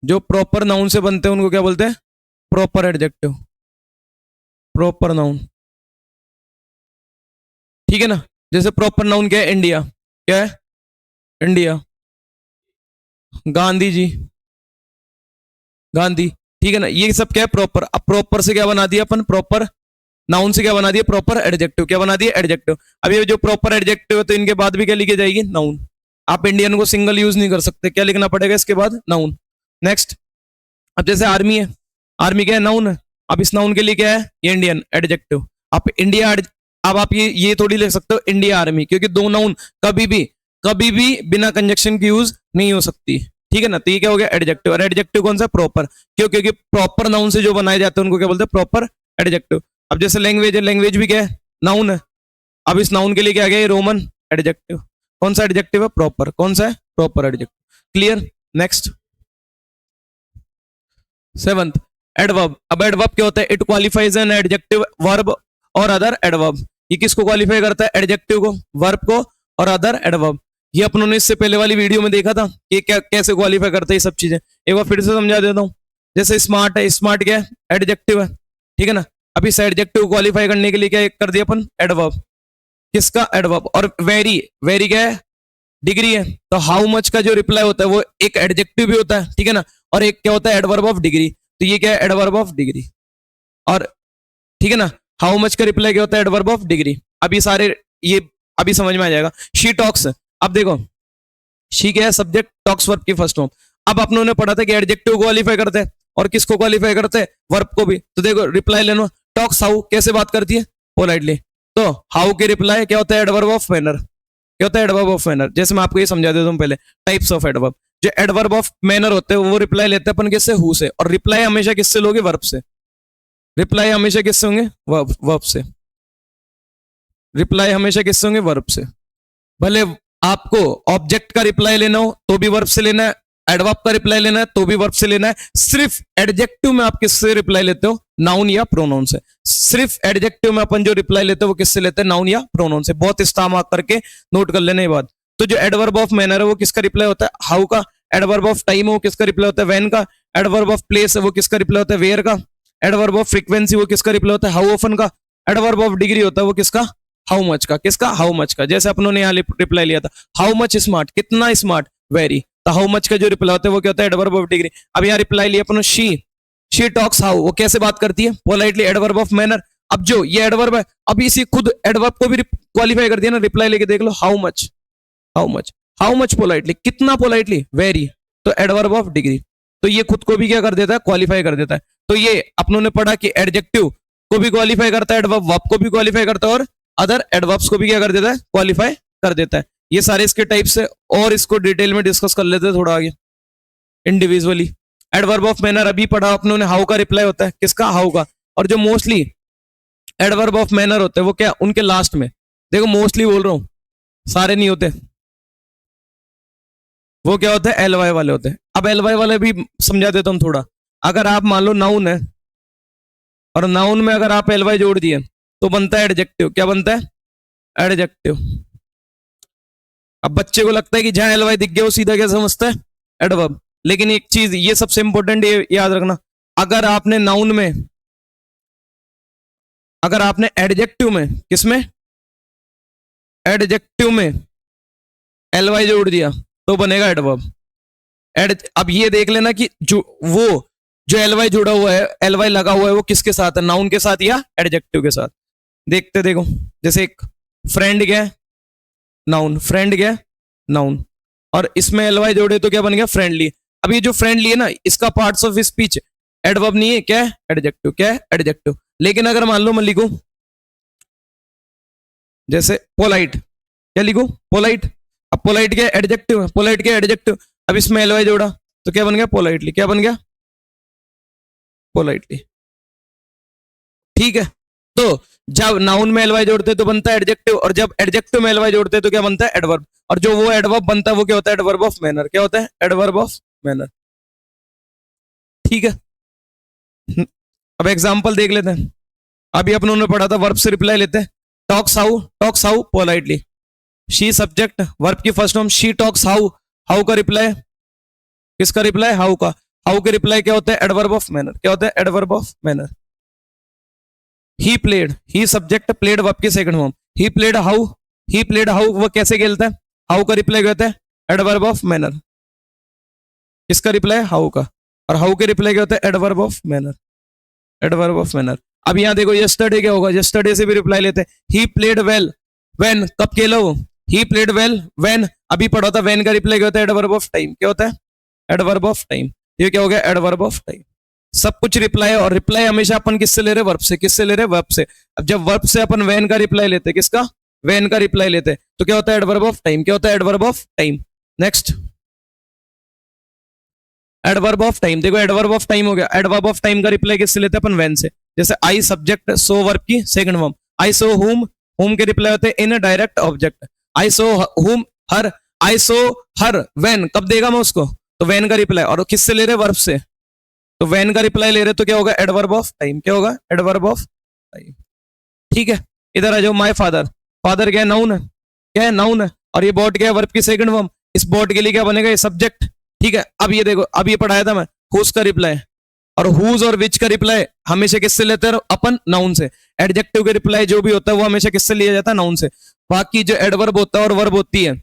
जो प्रॉपर नाउन से बनते हैं उनको क्या बोलते हैं? Proper adjective. Proper noun. ठीक है ना? जैसे प्रॉपर नाउन क्या है? इंडिया। क्या है? इंडिया। गांधी जी, गांधी। ठीक है ना? ये सब क्या है? प्रॉपर। अब प्रॉपर से क्या बना दिया अपन? प्रॉपर नाउन से क्या बना दिया, प्रॉपर एडजेक्टिव। क्या बना दिया, एडजेक्टिव। अब ये जो प्रॉपर एडजेक्टिव है तो इनके बाद भी क्या लिखी जाएगी, नाउन। आप इंडियन को सिंगल यूज नहीं कर सकते, क्या लिखना पड़ेगा इसके बाद, नाउन। नेक्स्ट, अब जैसे आर्मी है, आर्मी क्या है, नाउन है। अब इस नाउन के लिए क्या है, ये इंडियन, एडजेक्टिव। आप इंडिया, अब आप ये थोड़ी लिख सकते हो इंडिया आर्मी, क्योंकि दो नाउन कभी भी बिना कंजक्शन की यूज नहीं हो सकती, ठीक है ना। तो ये क्या हो गया, एडजेक्टिव। और एडजेक्टिव कौन सा, प्रॉपर। क्यों, क्योंकि प्रॉपर नाउन से जो बनाए जाते हैं उनको क्या बोलते हैं, प्रॉपर एडजेक्टिव। अब जैसे लैंग्वेज है, लैंग्वेज भी क्या है, नाउन है। अब इस नाउन के लिए क्या गया, रोमन, एडजेक्टिव। कौन सा एडजेक्टिव है, प्रॉपर। कौन सा है, proper adjective. Clear. Next, 7th, adverb. अब एडवर्ब क्या होता है, it qualifies an adjective, verb और अदर एडवर्ब। ये किसको क्वालिफाई करता है, एडजेक्टिव को, वर्ब को और अदर एडवर्ब। ये अपनों ने इससे पहले वाली वीडियो में देखा था कि क्या कैसे क्वालिफाई करते हैं ये सब चीजें। एक बार फिर से समझा देता हूँ। जैसे स्मार्ट है, स्मार्ट क्या है, एडजेक्टिव है, ठीक है ना। अभी इस एडजेक्टिव क्वालिफाई करने के लिए क्या कर दिया अपन, एडवर्ब। किसका, एडवर्ब। और वेरी, वेरी क्या है, डिग्री है। तो हाउ मच का जो रिप्लाई होता है वो एक एडजेक्टिव भी होता है, ठीक है ना। और एक क्या होता है, एडवर्ब ऑफ डिग्री। तो ये क्या है, एडवर्ब ऑफ डिग्री। और ठीक है ना, हाउ मच का रिप्लाई क्या होता है, एडवर्ब ऑफ डिग्री। अभी सारे ये अभी समझ में आ जाएगा। शी टॉक्स, अब देखो शी क्या है, सब्जेक्ट, टॉक्स वर्ब की फर्स्ट फॉर्म। अब अपनों ने पढ़ा था कि एडजेक्टिव क्वालिफाई करते हैं और किसको क्वालिफाई करते हैं, वर्ब को भी। तो देखो रिप्लाई लेना, टॉक्स हाउ कैसे बात करती है, पोलाइटली। तो हाउ के रिप्लाई क्या होता है, एडवर्ब ऑफ मैनर। क्या होता है, एडवर्ब ऑफ मैनर। जैसे मैं आपको ये समझा देता हूँ पहले, टाइप्स ऑफ एडवर्ब। जो एडवर्ब ऑफ मैनर होते हैं वो रिप्लाई लेते हैं अपन किससे, हु से। और रिप्लाई हमेशा किससे लोगे, वर्ब से। रिप्लाई हमेशा किससे होंगे, वर्ब से। रिप्लाई हमेशा किससे होंगे, वर्ब से। भले आपको ऑब्जेक्ट का रिप्लाई लेना हो तो भी वर्ब से लेना है, एडवर्ब का रिप्लाई लेना है तो भी वर्ब से लेना है। सिर्फ एडजेक्टिव में आप किससे रिप्लाई लेते हो, नाउन या प्रोनाउन से। सिर्फ एडजेक्टिव में अपन जो रिप्लाई लेते हो वो किससे लेते हैं, नाउन या प्रोनाउन से। बहुत स्टार मार्क करके नोट कर लेने के बाद, तो जो एडवर्ब ऑफ मैनर है वो किसका रिप्लाई होता है, हाउ का। एडवर्ब ऑफ टाइम है वो किसका रिप्लाई होता है, व्हेन का। एडवर्ब ऑफ प्लेस है वो किसका रिप्लाई होता है, वेयर का। एडवर्ब ऑफ फ्रीक्वेंसी वो किसका रिप्लाई होता है, हाउ ऑफन का। एडवर्ब ऑफ डिग्री होता है वो किसका, हाउ मच का। किसका, हाउ मच का। जैसे अपनों ने यहाँ रिप्लाई लिया था, हाउ मच स्मार्ट, कितना स्मार्ट, वेरी। तो हाउ मच का जो रिप्लाई होता है वो क्या होता है, एडवर्ब ऑफ डिग्री। अब यहाँ रिप्लाई लिया अपनों, शी टॉक्स हाउ, वो कैसे बात करती है, पोलाइटली, एडवर्ब ऑफ मैनर। अब जो ये एडवर्ब है, अब इसी खुद एडवर्ब को भी क्वालिफाई कर दिया ना, रिप्लाई लेके देख लो, how much, how much, how much politely, कितना पोलाइटली, वेरी। तो एडवर्ब ऑफ डिग्री। तो ये खुद को भी क्या कर देता है, क्वालिफाई कर देता है। तो ये अपनों ने पढ़ा कि एडजेक्टिव को भी क्वालिफाई करता है, एडवर्ब वर्ब को भी क्वालिफाई करता है, और अदर एडवर्ब्स को भी क्या कर देता है, क्वालिफाई कर देता है। ये सारे इसके टाइप्स है, और इसको डिटेल में डिस्कस कर लेते हैं थोड़ा आगे इंडिविजुअली। एडवर्ब ऑफ मैनर अभी पढ़ा अपनों ने, हाउ का रिप्लाई होता है किसका, हाउ का। और जो मोस्टली एडवर्ब ऑफ मैनर होते हैं वो क्या, उनके लास्ट में, देखो मोस्टली बोल रहा हूं, सारे नहीं होते, वो क्या होता है, एल वाई वाले होते हैं। अब एल वाई वाले भी समझा देता हूं थोड़ा। अगर आप मान लो नाउन है और नाउन में अगर आप एल वाई जोड़ दिए तो बनता है एडजेक्टिव। क्या बनता है, एडजेक्टिव। अब बच्चे को लगता है कि जहां एल वाई दिख गया वो सीधा क्या समझता है, एडवर्ब। लेकिन एक चीज ये सबसे इंपॉर्टेंट ये याद रखना, अगर आपने नाउन में, अगर आपने एडजेक्टिव में, किसमें, एडजेक्टिव में एल वाई जोड़ दिया तो बनेगा एडवर्ब। अब ये देख लेना कि जो एल वाई जुड़ा हुआ है, एल वाई लगा हुआ है, वो किसके साथ है, नाउन के साथ या एडजेक्टिव के साथ। देखते देखो, जैसे एक फ्रेंड क्या है, नाउन, फ्रेंड क्या है, नाउन, और इसमें एल वाई जोड़े तो क्या बन गया, फ्रेंडली। अब ये जो फ्रेंडली है ना, इसका पार्ट्स ऑफ स्पीच एडवर्ब नहीं है, क्या है, एडजेक्टिव। क्या है, एडजेक्टिव। लेकिन अगर मान लो मैं लिखूं जैसे पोलाइट, क्या लिखूं, पोलाइट। अब पोलाइट क्या एडजेक्टिव है, पोलाइट क्या एडजेक्टिव। अब इसमें एल वाई जोड़ा तो क्या बन गया, पोलाइटली। क्या बन गया, पोलाइटली। ठीक है। तो जब नाउन में एल वाई जोड़ते तो बनता है एडजेक्टिव, और जब एडजेक्टिव में एल वाई जोड़ते तो क्या बनता है, एडवर्ब। और जो वो एडवर्ब बनता है वो क्या होता है, एडवर्ब ऑफ मैनर। क्या होता है, एडवर्ब ऑफ मैनर। ठीक है। अब एग्जांपल देख लेते हैं। अभी अपन ने पढ़ा था वर्ब से रिप्लाई लेते हैं, talks how politely. She subject, verb की first form, she talks how, how का रिप्लाई, किसका रिप्लाई, हाउ का। हाउ के रिप्लाई क्या होता है, एडवर्ब ऑफ मैनर। क्या होता है, adverb of manner. He played, he subject, played verb की second form, he played how, he played how, वो कैसे खेलता है, हाउ का रिप्लाई क्या होता है, एडवर्ब ऑफ मैनर। किसका रिप्लाई, हाउ का। और हाउ के रिप्लाई क्या होता है, adverb of manner, adverb of manner. अब यहाँ देखो यस्टरडे क्या होगा, यस्टरडे से भी रिप्लाई लेते हैं। ही प्लेड वेल व्हेन, कब खेला वो, ही प्लेड वेल व्हेन, अभी पढ़ा था व्हेन का रिप्लाई क्या होता है, एडवर्ब ऑफ टाइम, क्या होता है, एडवर्ब ऑफ टाइम। ये क्या हो गया, एडवर्ब ऑफ टाइम। सब कुछ रिप्लाई, और रिप्लाई हमेशा अपन किससे ले रहे, वर्ब से। किससे ले रहे, वर्ब से। अब जब वर्ब से अपन व्हेन का रिप्लाई लेते, किसका, व्हेन का रिप्लाई लेते, तो क्या होता है, एडवर्ब ऑफ टाइम। क्या होता है, adverb of time. Next, adverb of time. देखो एडवर्ब ऑफ टाइम हो गया, एडवर्ब ऑफ टाइम का रिप्लाई किससे लेते हैं अपन, व्हेन से। जैसे आई सब्जेक्ट, सो वर्ब की सेकंड फॉर्म। आई सो हुम, हुम के रिप्लाई होते हैं इन डायरेक्ट ऑब्जेक्ट। आई सो हुम हर, आई सो हर व्हेन, कब देगा मैं उसको, तो व्हेन का रिप्लाई। और किससे ले रहे, वर्ब से, तो व्हेन का रिप्लाई ले रहे, तो क्या होगा, एडवर्ब ऑफ टाइम। क्या होगा, एडवर्ब ऑफ टाइम। ठीक है, इधर आ जाओ। माय फादर, फादर क्या है, नाउन है, क्या है, नाउन है। और ये बॉट क्या है, वर्ब की सेकंड फॉर्म। इस बॉट के लिए क्या बनेगा, ये सब्जेक्ट। ठीक है, अब ये देखो, अब ये पढ़ाया था मैं, हुज का रिप्लाई, और हुज और विच का रिप्लाई हमेशा किससे लेते हैं अपन, नाउन से। एडजेक्टिव के रिप्लाई जो भी होता है वो हमेशा किससे लिया जाता है, नाउन से। बाकी जो एडवर्ब होता है और वर्ब होती है,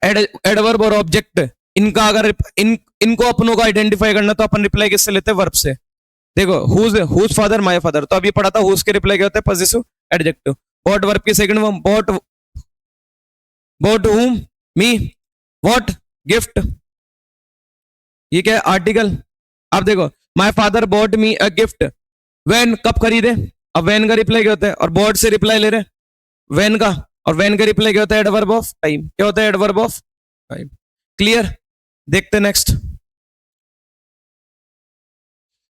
एडवर्ब और ऑब्जेक्ट, इनका अगर इनको अपनों को आइडेंटिफाई करना तो अपन रिप्लाई किससे लेते हैं, वर्ब से। देखो हुज फादर, माय फादर, तो अभी पढ़ा था हुज के रिप्लाई क्या होता है, पॉजेसिव एडजेक्टिव। बॉट वर्ब की सेकंड फॉर्म, बॉट हुम, मी, व्हाट, गिफ्ट, ये क्या है, आर्टिकल। अब देखो, my father bot me a gift when, कब खरीदे। अब व्हेन का रिप्लाई क्या होता है, और बॉट से रिप्लाई ले रहे व्हेन का, और व्हेन का रिप्लाई क्या होता है, एडवर्ब ऑफ टाइम। क्या होता है, एडवर्ब ऑफ टाइम। क्लियर, देखते नेक्स्ट।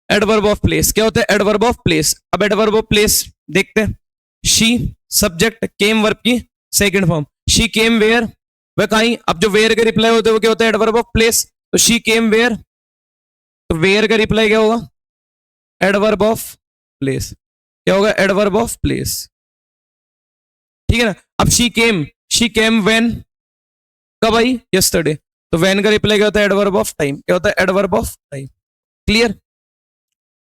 एडवर्ब ऑफ प्लेस, क्या होता है, एडवर्ब ऑफ प्लेस। अब एडवर्ब ऑफ प्लेस देखते हैं। शी सब्जेक्ट, केम वर्ब की second form. She came where, वह कहीं। अब जो वेयर के रिप्लाई होते हैं वो क्या होता है, एडवर्ब ऑफ प्लेस। तो शी केम वेयर, तो वेयर का रिप्लाई क्या होगा, एडवर्ब ऑफ प्लेस। क्या होगा, एडवर्ब ऑफ प्लेस। ठीक है ना। अब शी केम व्हेन, कब आई, यस्टरडे, तो व्हेन का रिप्लाई क्या होता है, एडवर्ब ऑफ टाइम। क्या होता है, एडवर्ब ऑफ टाइम। क्लियर।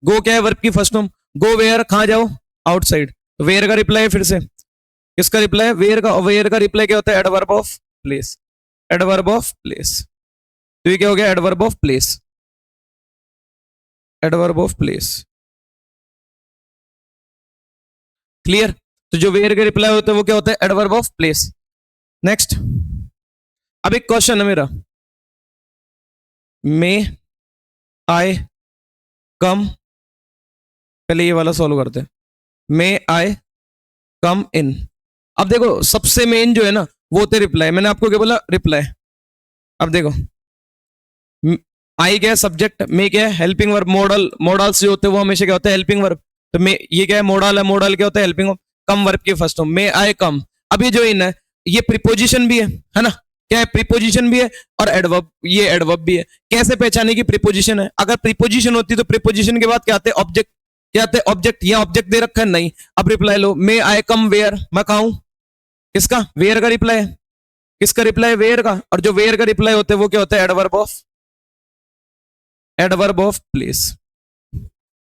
गो क्या है, वर्ब की फर्स्ट फॉर्म। गो वेयर, कहां जाओ, आउटसाइड, तो वेयर का रिप्लाई फिर से किसका रिप्लाई, वेयर का। और वेयर का रिप्लाई क्या होता है, adverb of place. Adverb of place, तो ये क्या हो गया, adverb of place. Adverb of place. Clear. तो जो वेयर के रिप्लाई होता है वो क्या होता है, एडवर्ब ऑफ प्लेस। नेक्स्ट, अब एक क्वेश्चन है मेरा, मे आई कम, पहले ये वाला सॉल्व करते हैं। मे आई कम इन। अब देखो सबसे मेन जो है ना वो होते रिप्लाई। मैंने आपको क्या बोला, रिप्लाई। अब देखो, आई क्या है, सब्जेक्ट, मे क्या है, हेल्पिंग वर्ब। मॉडल, मॉडल्स जो होते हैं वो हमेशा क्या होता है, हेल्पिंग वर्ब। तो मे, ये क्या है, मॉडल है, मॉडल क्या होता है, हेल्पिंग वर्ब। कम वर्ब की फर्स्ट फॉर्म, मे आई कम। अब ये जो इन है ये प्रीपोजिशन भी है ना, क्या है, प्रीपोजिशन भी है, और एडवर्ब, ये एडवर्ब भी है। कैसे पहचाने की प्रीपोजिशन है, अगर प्रीपोजिशन होती तो प्रीपोजिशन के बाद क्या आते हैं, ऑब्जेक्ट। क्या आते हैं, ऑब्जेक्ट। यहाँ ऑब्जेक्ट दे रखा है, नहीं। अब reply low, may I come where, मैं कहा हूं, किसका, वेयर का रिप्लाई है। किसका रिप्लाई, वेयर का। और जो वेयर का रिप्लाई होता है वो क्या होता है, adverb of, adverb of place.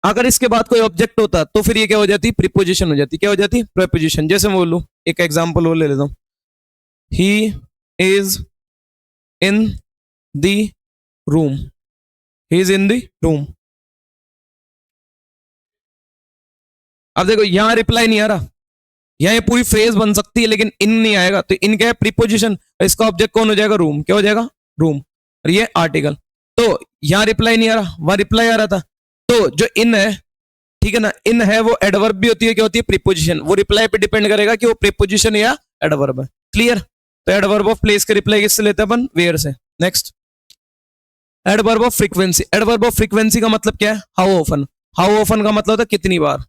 अगर इसके बाद कोई ऑब्जेक्ट होता तो फिर ये क्या हो जाती, प्रीपोजिशन हो जाती। क्या हो जाती, प्रीपोजिशन। जैसे मैं बोलूं, एक एग्जांपल वो ले लेता हूं, he is in the room, he is in the room. अब देखो यहां रिप्लाई नहीं आ रहा, यहां ये पूरी फ्रेज बन सकती है लेकिन इन नहीं आएगा, तो इन क्या है, प्रीपोजिशन। इसका ऑब्जेक्ट कौन हो जाएगा, रूम। क्या हो जाएगा, रूम, और ये आर्टिकल। तो यहां रिप्लाई नहीं आ रहा, वहां रिप्लाई आ रहा था। तो जो इन है, ठीक है ना, इन है वो एडवर्ब भी होती है, क्या होती है, प्रीपोजिशन। वो रिप्लाई पे डिपेंड करेगा कि वो प्रीपोजिशन या एडवर्ब है। क्लियर। तो एडवर्ब ऑफ प्लेस के रिप्लाई किससे लेते हैं अपन, वेयर से। Next, adverb of frequency. Adverb of frequency का मतलब क्या है, हाउ ऑफन। हाउ ऑफन का मतलब होता है कितनी बार,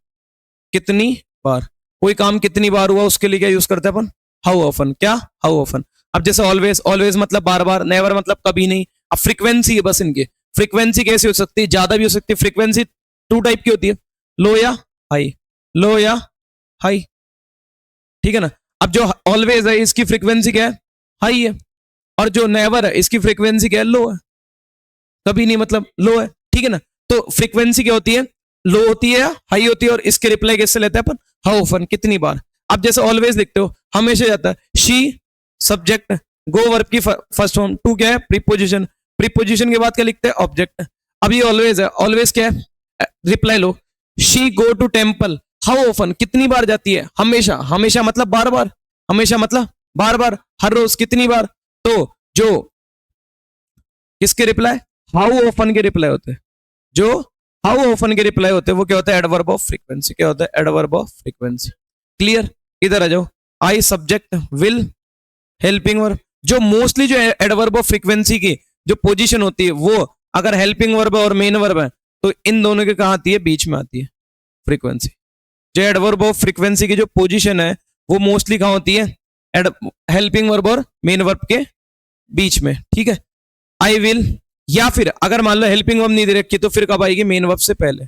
कितनी बार। कोई काम कितनी बार हुआ उसके लिए क्या यूज करते हैं अपन, हाउ ऑफन। क्या, हाउ ऑफन। अब जैसे ऑलवेज, ऑलवेज मतलब बार बार, नेवर मतलब कभी नहीं। अब फ्रीक्वेंसी है बस इनके। फ्रीक्वेंसी कैसी हो सकती है, ज्यादा भी हो सकती है। फ्रीक्वेंसी टू टाइप की होती है, लो या हाई, लो या हाई, ठीक है ना। अब जो ऑलवेज है इसकी फ्रीक्वेंसी क्या है, हाई है। और जो नेवर है इसकी फ्रीक्वेंसी क्या है, लो है, कभी नहीं मतलब लो है, ठीक है ना। तो फ्रीक्वेंसी क्या होती है, लो होती है, हाई होती है। और इसके रिप्लाई कैसे लेते हैं अपन, हाउ ऑफन, कितनी बार। अब जैसे ऑलवेज लिखते हो, हमेशा जाता है, शी सब्जेक्ट, गो वर्ब की फर्स्ट फॉर्म, टू क्या है, प्रीपोजिशन। प्रीपोजिशन के बाद क्या लिखते हैं, ऑब्जेक्ट। अब ये ऑलवेज है, ऑलवेज क्या है, रिप्लाई लो, she go to temple how often, कितनी बार जाती है, हमेशा, हमेशा मतलब बार बार, हमेशा मतलब बार बार, हर रोज कितनी बार। तो जो किसके रिप्लाई, हाउ ऑफन के रिप्लाई होते हैं, जो हाउ ऑफन के रिप्लाई होते हैं वो क्या होता है, एडवर्ब ऑफ फ्रीक्वेंसी, क्या होता है, एडवर्ब ऑफ फ्रीक्वेंसी। क्लियर, इधर आ जाओ, आई सब्जेक्ट विल हेल्पिंग वर्ब, जो मोस्टली जो एडवर्ब ऑफ फ्रीक्वेंसी की जो पोजीशन होती है वो अगर हेल्पिंग वर्ब और मेन वर्ब है तो इन दोनों के कहाँ आती है, बीच में आती है फ्रीक्वेंसी। जो एडवर्ब ऑफ फ्रीक्वेंसी की जो पोजीशन है वो मोस्टली कहाँ होती है, हेल्पिंग वर्ब और मेन वर्ब के बीच में, ठीक है। आई विल, या फिर अगर मान लो हेल्पिंग वर्ब नहीं दे रखी तो फिर कब आएगी, मेन वर्ब से पहले,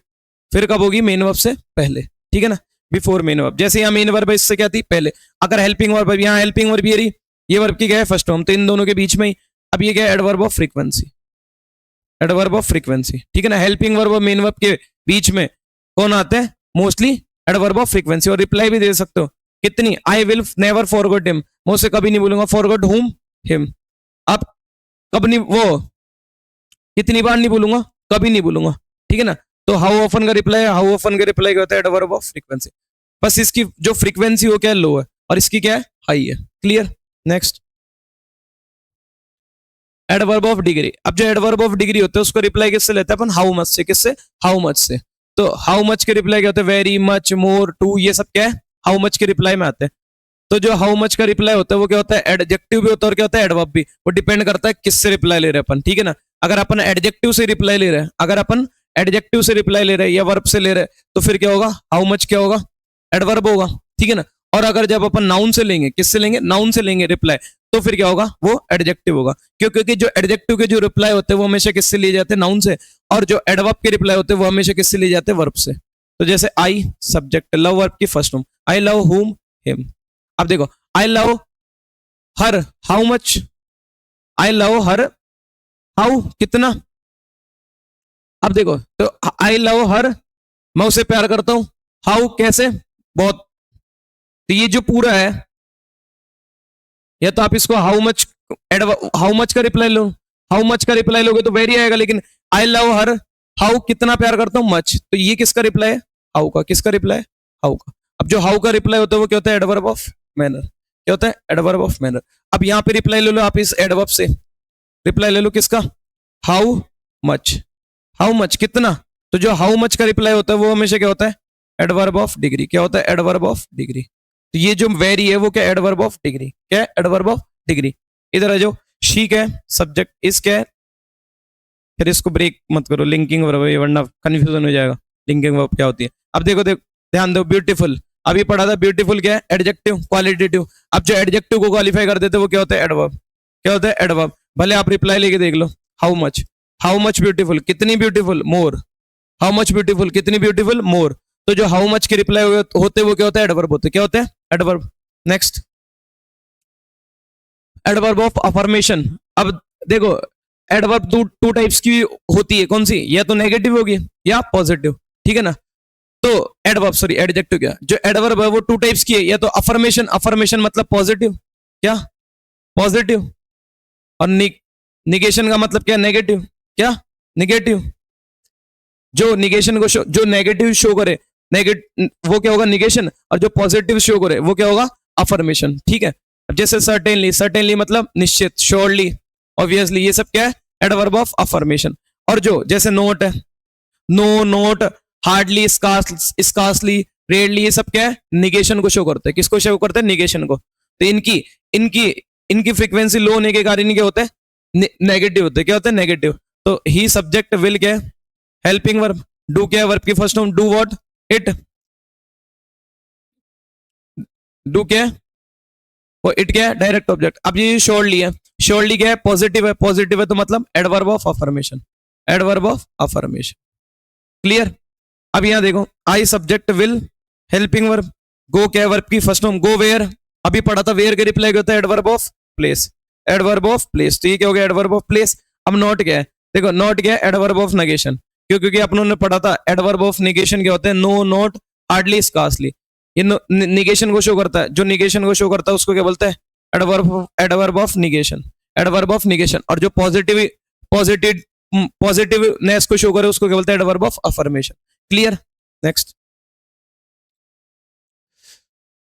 फिर कब होगी, मेन वर्ब से पहले, ठीक है ना, बिफोर मेन वर्ब। जैसे यहाँ मेन वर्ब है इससे क्या थी, पहले। अगर हेल्पिंग वर्ब, यहाँ हेल्पिंग वर्ब ये वर्ब की क्या है, फर्स्ट फॉर्म, तो इन दोनों के बीच में ही। अब ये क्या है, adverb of frequency, adverb of frequency, ठीक है ना। हेल्पिंग वर्ब और मेन वर्ब के बीच में कौन आते हैं, मोस्टली एडवर्ब ऑफ फ्रीक्वेंसी। और रिप्लाई भी दे सकते हो, कितनी, I will never forgot him, मैं उसे कभी नहीं बोलूंगा, फॉरगॉट हुम, हिम। अब कब नहीं, वो कितनी बार नहीं बोलूंगा, कभी नहीं बोलूंगा, ठीक है ना। तो हाउ ऑफन का रिप्लाई, हाउ ऑफन का रिप्लाई क्या होता है, एडवर्ब ऑफ फ्रीक्वेंसी। बस इसकी जो फ्रीक्वेंसी हो क्या है, लो है, और इसकी क्या है, हाई है। Clear, next adverb of degree. अब जो एडवर्ब ऑफ डिग्री होता है उसको रिप्लाई किससे लेते हैं अपन, हाउ मच से, किससे, हाउ मच से। तो हाउ मच के रिप्लाई क्या होते हैं, वेरी मच, मोर, टू, ये सब क्या है, हाउ मच के रिप्लाई में आते हैं। तो जो हाउ मच का रिप्लाई होता है वो क्या होता है, एडजेक्टिव भी होता है और क्या होता है, एडवर्ब भी। वो डिपेंड करता है किससे रिप्लाई ले रहे हैं अपन, ठीक है ना। अगर अपन एडजेक्टिव से रिप्लाई ले रहे हैं, अगर अपन एडजेक्टिव से रिप्लाई ले रहे हैं या वर्ब से ले रहे हैं तो फिर क्या होगा, हाउ मच क्या होगा, एडवर्ब होगा, ठीक है ना। और अगर जब अपन नाउन से लेंगे, किससे लेंगे, नाउन से लेंगे रिप्लाई, तो फिर क्या होगा, वो एडजेक्टिव होगा। क्यों, क्योंकि जो एडजेक्टिव के जो रिप्लाई होते हैं वो हमेशा किससे लिए जाते हैं, नाउन से। और जो एडवर्ब के रिप्लाई होते हैं वो हमेशा किससे लिए जाते हैं, वर्ब से। तो जैसे आई सब्जेक्ट, लव वर्ब की फर्स्ट फॉर्म, आई लव हुम, हिम। अब देखो, I love her how much, I love her how, कितना। अब देखो, तो आई लव हर, मैं उसे प्यार करता हूं, हाउ, कैसे, बहुत। तो ये जो पूरा है, या तो आप इसको हाउ मच का रिप्लाई लो, हाउ मच का रिप्लाई लोगे तो वेरी आएगा, लेकिन आई लव हर हाउ, कितना प्यार करता हूं, मच, तो ये किसका रिप्लाई है, हाउ का। किसका रिप्लाई, हाउ का। अब जो हाउ का रिप्लाई होता है वो क्या होता है, एडवर्ब ऑफ मैनर, क्या होता है, एडवर्ब ऑफ मैनर। अब यहां पे रिप्लाई ले लो आप इस एडवर्ब से, रिप्लाई ले लो किसका, हाउ मच, हाउ मच कितना। तो जो हाउ मच का रिप्लाई होता है वो हमेशा क्या होता है, एडवर्ब ऑफ डिग्री, क्या होता है, एडवर्ब ऑफ डिग्री। तो ये जो वेरी है वो क्या, एडवर्ब ऑफ डिग्री, क्या है, एडवर्ब ऑफ डिग्री। इधर आ जाओ, शी क्या है, सब्जेक्ट, इस क्या है, फिर इसको ब्रेक मत करो, लिंकिंग वर्ब है वरना कंफ्यूजन हो जाएगा, लिंकिंग वर्ब क्या होती है। अब देखो ध्यान दो, ब्यूटीफुल, अभी पढ़ा था, ब्यूटीफुल क्या है, एडजेक्टिव, क्वालिटेटिव। अब जो एडजेक्टिव को क्वालिफाई कर देते वो क्या होता है, एडवर्ब, क्या होता है, एडवर्ब। भले आप रिप्लाई लेके देख लो, हाउ मच ब्यूटीफुल, कितनी beautiful, more, how much beautiful, कितनी ब्यूटीफुल, मोर। तो जो हाउ मच के रिप्लाई होते वो क्या होता है, एडवर्ब होते, क्या होते हैं, adverb. Next adverb of affirmation. अब देखो, एडवर्ब टू टाइप्स की होती है, कौन सी, या तो नेगेटिव होगी या पॉजिटिव, ठीक है ना। तो एडवर्ब, सॉरी एडजेक्टिव, क्या जो एडवर्ब है वो टू टाइप्स की है, या तो अफर्मेशन, अफर्मेशन मतलब पॉजिटिव, क्या, पॉजिटिव। और निगेशन का मतलब क्या, नेगेटिव, क्या, नेगेटिव। जो निगेशन को जो नेगेटिव शो करे, वो क्या होगा, निगेशन। और जो पॉजिटिव शो करे वो क्या होगा, अफर्मेशन, ठीक है। जैसे सर्टेनली, सर्टेनली मतलब निश्चित, श्योरली, ऑब्वियसली, ये सब क्या है, एडवर्ब ऑफ अफर्मेशन। और जो जैसे नोट है, no, not, hardly, scarcely, rarely, ये सब क्या है, निगेशन को शो करते हैं। किसको शो करते हैं, निगेशन को। तो इनकी इनकी इनकी फ्रीक्वेंसी लो होने के कारण क्या होता है, नेगेटिव होते हैं, क्या होते हैं, नेगेटिव। तो ही सब्जेक्ट विल क्या है, हेल्पिंग वर्ब, डू क्या है, वर्ब की first form, do what, it, do क्या है, वो इट क्या है, डायरेक्ट ऑब्जेक्ट। अब ये श्योरली है, श्योरली क्या है, पॉजिटिव है, पॉजिटिव है तो मतलब adverb of affirmation, adverb of affirmation. Clear. अब यहां देखो, I subject will helping verb, go क्या है, वर्ब की फर्स्ट फॉर्म, गो वेयर, अभी पढ़ा था, वेयर के रिप्लाई होता है adverb of place, adverb of place. तो ये क्या हो गया, एडवर्ब ऑफ प्लेस। अब नॉट क्या है, देखो नॉट क्या है, एडवर्ब ऑफ नेगेशन, क्योंकि अपन ने पढ़ा था एडवर्ब ऑफ नेगेशन क्या होते हैं, नो, नॉट, हार्डली, स्कार्सली। ये निगेशन को शो करता है, जो निगेशन को शो करता है उसको क्या बोलते हैं, adverb of negation, adverb of negation. और जो पॉजिटिवनेस को शो करे उसको क्या बोलते हैं, adverb of affirmation. Clear. Next,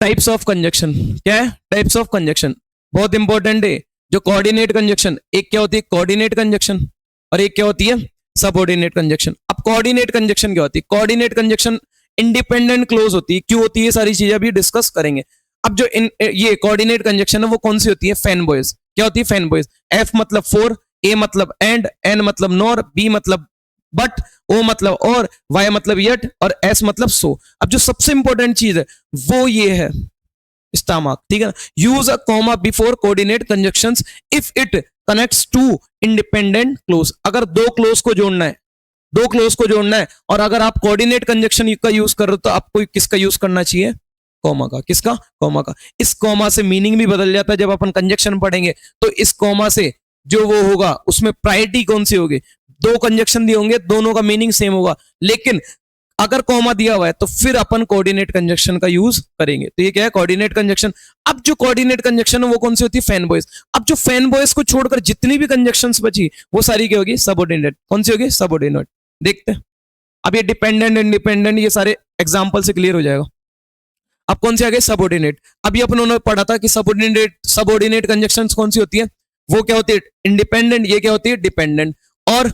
types of conjunction. क्या है? टाइप्स ऑफ कंजक्शन, बहुत इंपॉर्टेंट है। जो कोऑर्डिनेट कंजक्शन, एक क्या होती है कोऑर्डिनेट कंजक्शन और एक क्या होती है सबऑर्डिनेट कंजक्शन। अब कोऑर्डिनेट कंजक्शन क्या होती है? कोऑर्डिनेट कंजक्शन इंडिपेंडेंट क्लोज होती है। क्यों होती है? सारी चीजें अभी डिस्कस करेंगे। अब जो ये कोऑर्डिनेट कंजक्शन है वो कौन सी होती है? Fan boys. क्या होती है? Fan boys. एफ मतलब फोर, ए मतलब एंड, एन मतलब नॉर, बी मतलब बट, ओ मतलब और, वाई मतलब यट और एस मतलब सो। अब जो सबसे इंपॉर्टेंट चीज है वो ये है स्टामार्क, ठीक है ना। Use a comma before coordinate conjunctions if it connects to independent clause. अगर दो क्लोज को जोड़ना है, दो क्लोज को जोड़ना है और अगर आप कोऑर्डिनेट कंजक्शन का यूज कर रहे हो तो आपको किसका यूज करना चाहिए? कॉमा का। किसका? कॉमा का। इस कॉमा से मीनिंग भी बदल जाता है जब अपन कंजक्शन पढ़ेंगे। तो इस कॉमा से जो वो होगा उसमें प्रायोरिटी कौन सी होगी? दो कंजक्शन दिए होंगे, दोनों का मीनिंग सेम होगा, लेकिन अगर कॉमा दिया हुआ है तो फिर अपन कोऑर्डिनेट कंजक्शन का यूज करेंगे। तो ये क्या है? Coordinate conjunction. अब जो कोऑर्डिनेट कंजक्शन है वो कौन सी होती है? Fan boys. अब जो फैन बॉयज को छोड़कर जितनी भी कंजक्शंस बची वो सारी क्या होगी? सबऑर्डिनेट। कौन सी होगी? सबऑर्डिनेट। देखते हैं अब ये डिपेंडेंट इंडिपेंडेंट ये सारे एग्जांपल से क्लियर हो जाएगा। अब कौन सी आ गई? सबऑर्डिनेट। अभी अपन ने पढ़ा था कि सबऑर्डिनेट कंजक्शंस कौन सी होती है? वो क्या होती है? इंडिपेंडेंट। ये क्या होती है? डिपेंडेंट। और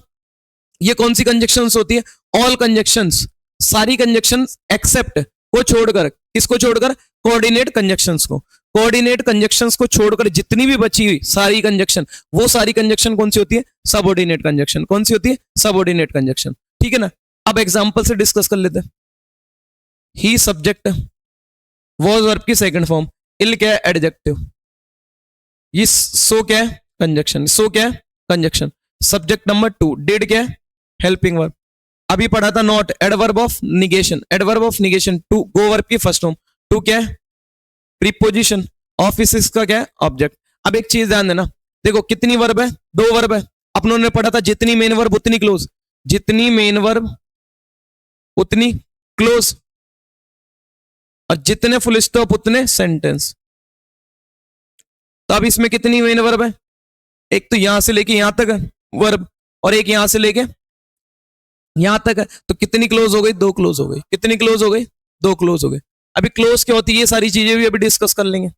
ये कौन सी कंजक्शंस होती है? ऑल कंजक्शंस, सारी कंजक्शंस एक्सेप्ट को छोड़कर, किसको छोड़कर? कोऑर्डिनेट कंजक्शंस को। कोऑर्डिनेट कंजक्शंस को छोड़कर जितनी भी बची हुई सारी कंजक्शन, वो सारी कंजक्शन कौन सी होती है? Subordinate conjunction. कौन सी होती है? Subordinate conjunction. ठीक है ना। अब एग्जांपल से डिस्कस कर लेते हैं। ही सब्जेक्ट, वॉज वर्ब की सेकंड फॉर्म, इल क्या है? एडजेक्टिव, ये सो क्या है? कंजक्शन। सो क्या है? कंजक्शन। सब्जेक्ट नंबर 2 डिड क्या है? Helping verb. अभी पढ़ा था not, adverb of negation. Adverb of negation to, go verb की फर्स्ट फॉर्म, टू क्या है? प्रीपोजिशन, ऑफिस का क्या है? ऑब्जेक्ट। अब एक चीज ध्यान देना, देखो कितनी वर्ब है? दो वर्ब है। अपनों ने पढ़ा था जितनी मेन वर्ब उतनी क्लोज, जितनी मेन वर्ब उतनी क्लोज और जितने फुल स्टॉप उतने सेंटेंस। तो अब इसमें कितनी मेन वर्ब है? एक तो यहां से लेके यहां तक है वर्ब और एक यहां से लेके यहां तक है। तो कितनी क्लोज हो गई? दो क्लोज हो गई। कितनी क्लोज हो गई? दो क्लोज हो गई। अभी क्लोज क्या होती है ये सारी चीजें भी अभी डिस्कस कर लेंगे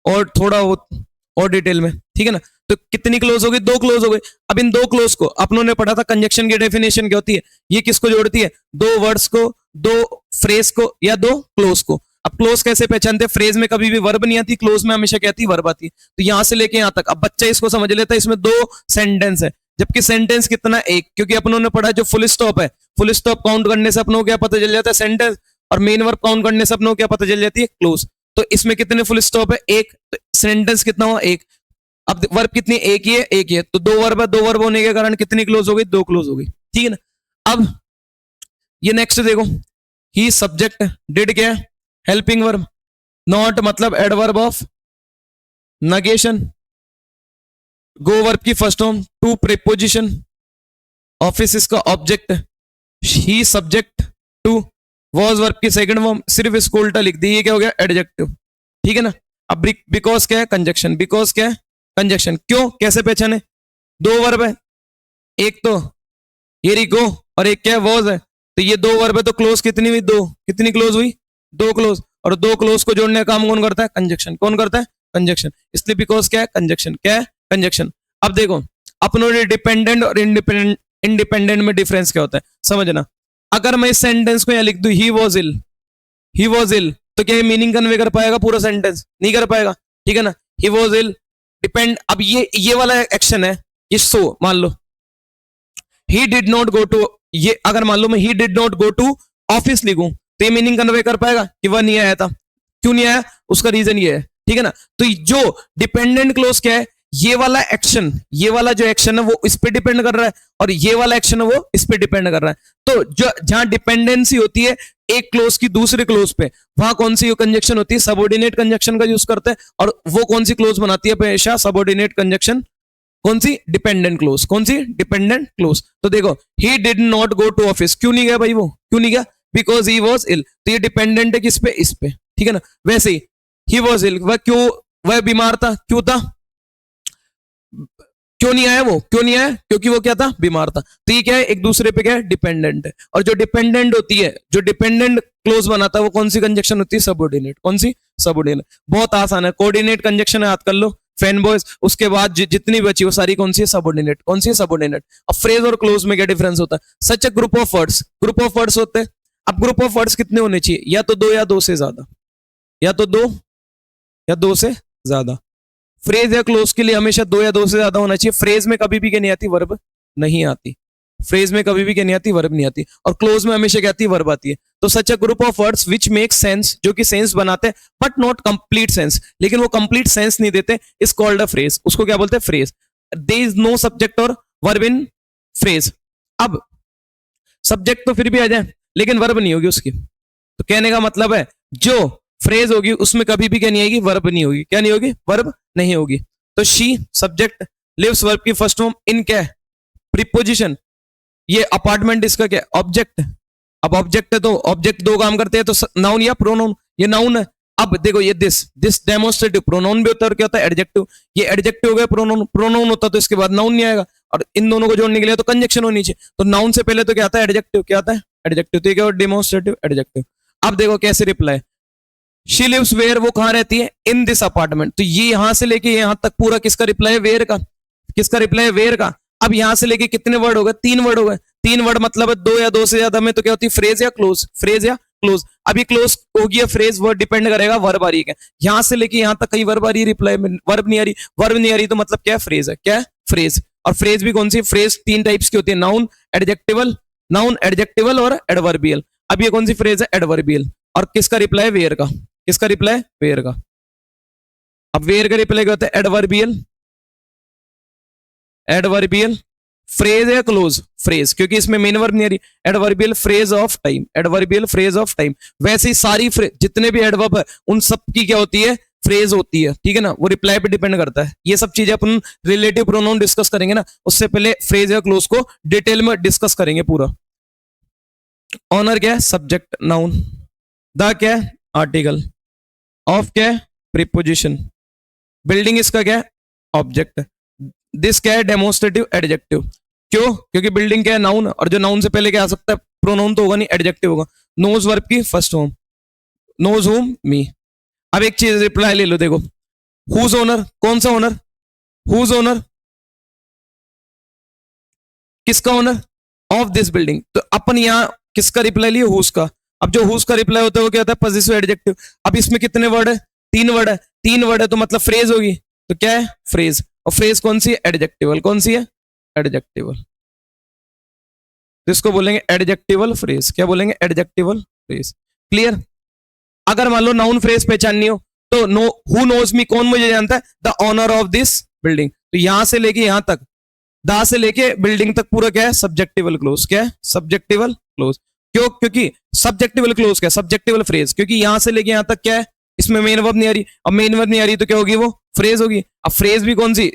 और थोड़ा और डिटेल में, ठीक है ना। तो कितनी क्लोज हो गई? दो क्लोज हो गई। अब इन दो क्लोज को अपनों ने पढ़ा था कंजक्शन की डेफिनेशन क्या होती है? ये किसको जोड़ती है? दो वर्ड्स को, दो फ्रेज को या दो क्लोज को। अब क्लोज कैसे पहचानते हैं? फ्रेज में कभी भी वर्ब नहीं आती, क्लोज में हमेशा क्या आती? वर्ब आती है। तो यहां से लेके यहां तक अब बच्चा इसको समझ लेता है इसमें दो सेंटेंस है, जबकि सेंटेंस कितना? एक, क्योंकि अपनों ने पढ़ा जो फुल स्टॉप है, फुल स्टॉप काउंट करने से अपनों क्या पता चल जाता है? सेंटेंस। और मेन वर्ब काउंट करने से अपनों क्या पता चल जाती है? क्लोज। तो इसमें कितने फुल स्टॉप है? एक। तो सेंटेंस कितना हुआ? एक। अब वर्ब कितनी? एक ही है, एक ही है। तो दो वर्ब है, दो वर्ब होने के कारण कितनी क्लोज हो गई? दो क्लोज हो गई। ठीक है ना। अब ये नेक्स्ट देखो, ही सब्जेक्ट, डिड क्या है? हेल्पिंग वर्ब, नॉट मतलब adverb of negation, go verb की first form, to preposition, office इसका object, he subject to, was verb की सेकंड फॉर्म, सिर्फ इसको उल्टा लिख दी, ये क्या हो गया? एडजेक्टिव। ठीक है ना। अब बिकॉज क्या है? कंजक्शन। बिकॉज क्या है? कंजक्शन। क्यों? कैसे पहचाने? दो वर्ब है, एक तो ये गो और एक क्या है? वॉज है। तो ये दो वर्ब है तो क्लोज कितनी हुई? दो। कितनी क्लोज हुई? दो क्लोज। और दो क्लोज को जोड़ने का काम कौन करता है? कंजक्शन। कौन करता है? कंजक्शन। इसलिए बिकॉज क्या है? कंजक्शन। क्या है? कंजक्शन। अब देखो अपनों ने डिपेंडेंट और इंडिपेंडेंट में डिफरेंस क्या होता है समझना। अगर मैं इस सेंटेंस को यहां लिख दूं ही was ill, he was ill, तो क्या ये मीनिंग कन्वे कर पाएगा? पूरा सेंटेंस नहीं कर पाएगा। ठीक है ना। He was ill depend. अब ये वाला एक्शन है, ये सो मान लो he did not go to, ये अगर मान लो मैं he did not go to office लिखूं तो ये मीनिंग कन्वे कर पाएगा कि वह नहीं आया था? क्यों नहीं आया? उसका रीजन ये है। ठीक है ना। तो जो डिपेंडेंट क्लोज क्या है? ये वाला एक्शन, ये वाला जो एक्शन है वो इस पे डिपेंड कर रहा है और ये वाला एक्शन है वो इस पे डिपेंड कर रहा है। तो जो जहां डिपेंडेंसी होती है एक क्लोज की दूसरे क्लोज पे, वहां कौन सी कंजक्शन होती है? सबऑर्डिनेट कंजक्शन का यूज करते हैं। और वो कौन सी क्लोज बनाती है हमेशा? Subordinate conjunction. कौन सी? Dependent clause. कौन सी? Dependent clause. तो देखो he did not go to office, क्यों नहीं गया भाई? वो क्यों नहीं गया? Because he was ill. तो ये डिपेंडेंट है किस पे? इस पे। ठीक है ना। वैसे ही वॉज इल, वह क्यों? वह बीमार था। क्यों था? क्यों नहीं आया वो, क्यों नहीं आया? क्योंकि वो क्या था, बीमार था। तो ये क्या है, एक दूसरे पे क्या है, डिपेंडेंट है। और जो डिपेंडेंट होती है, जो डिपेंडेंट क्लोज बनाता है, वो कौन सी कंजक्शन होती है, सबऑर्डिनेट। कौन सी, सबऑर्डिनेट। बहुत आसान है, कोऑर्डिनेट कंजक्शन याद कर लो, फैन बॉयज। उसके बाद जितनी बची वो सारी कौन सी है, सबऑर्डिनेट। कौन सी है, सबऑर्डिनेट। अब फ्रेज और क्लोज में क्या डिफरेंस होता है? Such a group of words, group of words होते हैं। अब ग्रुप ऑफ वर्ड्स कितने होने चाहिए, या तो दो या दो से ज्यादा, या तो दो या दो से ज्यादा। फ्रेज या क्लोज के लिए हमेशा दो या दो से ज्यादा होना चाहिए। फ्रेज में कभी भी क्या नहीं आती, वर्ब नहीं आती। फ्रेज में कभी भी क्या नहीं आती, वर्ब नहीं आती। और क्लोज में हमेशा क्या आती है, वर्ब आती है। तो such a group of words which make sense, जो कि सेंस बनाते हैं बट नॉट कंप्लीट सेंस, लेकिन वो कंप्लीट सेंस नहीं देते, इज कॉल्ड अ फ्रेज। उसको क्या बोलते हैं, phrase. There is no subject और वर्ब इन फ्रेज। अब सब्जेक्ट तो फिर भी आ जाए, लेकिन वर्ब नहीं होगी उसकी। तो कहने का मतलब है, जो फ्रेज होगी उसमें कभी भी क्या नहीं आएगी, वर्ब नहीं होगी। क्या नहीं होगी, वर्ब नहीं होगी। तो शी सब्जेक्ट, लिव्स वर्ब की फर्स्ट फॉर्म, इन क्या है, प्रीपोजिशन। ये अपार्टमेंट इसका क्या, ऑब्जेक्ट। अब ऑब्जेक्ट है तो ऑब्जेक्ट दो काम करते हैं, तो नाउन या प्रोनाउन। ये नाउन है। अब देखो ये दिस डेमोन्स्ट्रेटिव प्रोनाउन भी होता है, और क्या होता है, एडजेक्टिव। ये एडजेक्टिव हो गया, प्रोनाउन। प्रोनाउन होता तो इसके बाद नाउन नहीं आएगा, और इन दोनों को जोड़ने के लिए तो कंजक्शन होनी चाहिए। तो नाउन से पहले तो क्या आता है, एडजेक्टिव। क्या आता है, एडजेक्टिव। तो ये क्या, डेमोन्स्ट्रेटिव एडजेक्टिव। अब देखो कैसे रिप्लाई, शी लिव्स वेयर, वो कहां रहती है, इन दिस अपार्टमेंट। तो ये यहां से लेके यहां तक पूरा किसका रिप्लाई है, वेयर का। किसका रिप्लाई है, वेयर का। अब यहां से लेके कितने वर्ड हो गए, तीन वर्ड हो गए। तीन वर्ड मतलब है दो या दो से ज्यादा में तो क्या होती है, फ्रेज या क्लोज। फ्रेज या क्लोज। अभी क्लोज होगी या फ्रेज, वर्ड डिपेंड करेगा वर्ब आ रही है। यहां से लेके यहां तक कई वर्ब आ रही है, रिप्लाई में वर्ब नहीं आ रही। वर्ब नहीं आ रही तो मतलब क्या है, फ्रेज है। क्या है, फ्रेज। और फ्रेज भी कौन सी, फ्रेज तीन टाइप्स की होती है, नाउन, एडजेक्टिवल, नाउन, एडजेक्टिवल और एडवर्बियल। अब ये कौन सी फ्रेज है, एडवर्बियल। और किसका रिप्लाई, वेयर का। किसका रिप्लाई, वेयर का। अब वेयर का रिप्लाई क्या होता है, एडवर्बियल। एडवर्बियल फ्रेज या क्लोज, फ्रेज, क्योंकि इसमें मेन वर्ब नहीं आ रही। Adverbial phrase of time, adverbial phrase of time. वैसे ही सारी जितने भी एडवर्ब है उन सब की क्या होती है, फ्रेज होती है। ठीक है ना, वो रिप्लाई पे डिपेंड करता है। ये सब चीजें अपन रिलेटिव प्रोनाउन डिस्कस करेंगे ना, उससे पहले फ्रेज या क्लोज को डिटेल में डिस्कस करेंगे पूरा। ऑनर क्या है, सब्जेक्ट नाउन। द क्या है, आर्टिकल। ऑफ क्या है, प्रीपोजिशन। बिल्डिंग इसका क्या है, ऑब्जेक्ट। दिस क्या है, डेमोन्स्ट्रेटिव एडजेक्टिव। क्यों, क्योंकि बिल्डिंग क्या है, नाउन। और जो नाउन से पहले क्या आ सकता है, प्रोनाउन तो होगा नहीं, एडजेक्टिव होगा। नोज वर्ब की फर्स्ट फॉर्म, नोज होम, मी। अब एक चीज रिप्लाई ले लो, देखो हुज ओनर, कौन सा ओनर, हुज ओनर, किसका ओनर, ऑफ दिस बिल्डिंग। तो अपन यहां किसका रिप्लाई लिए, हुज का। अब जो हुज का रिप्लाई होता है वो क्या होता है, पॉजिटिव एडजेक्टिव। अब इसमें कितने वर्ड है, तीन वर्ड है। तीन वर्ड है तो मतलब फ्रेज होगी। तो क्या है, फ्रेज। और फ्रेज कौन सी है, एडजेक्टिवल। कौन सी है, एडजेक्टिवल। तो इसको बोलेंगे एडजेक्टिवल फ्रेज। क्या बोलेंगे, एडजेक्टिवल फ्रेज। क्लियर। अगर मान लो नाउन फ्रेज पहचाननी हो तो नो, हु नोज मी, कौन मुझे जानता है, the owner of this building. तो यहां से लेके यहां तक, दा से लेके बिल्डिंग तक पूरा क्या है, सब्जेक्टिवल क्लोज। क्या है, सब्जेक्टिवल क्लोज। क्यों, क्योंकि सब्जेक्टिवल क्लोज क्या है, सब्जेक्टिवल फ्रेज। क्योंकि यहां से लेके यहां तक क्या है, इसमें मेन वर्ब नहीं आ रही। अब मेन वर्ब नहीं आ रही तो क्या होगी, वो फ्रेज होगी। अब फ्रेज भी कौन सी,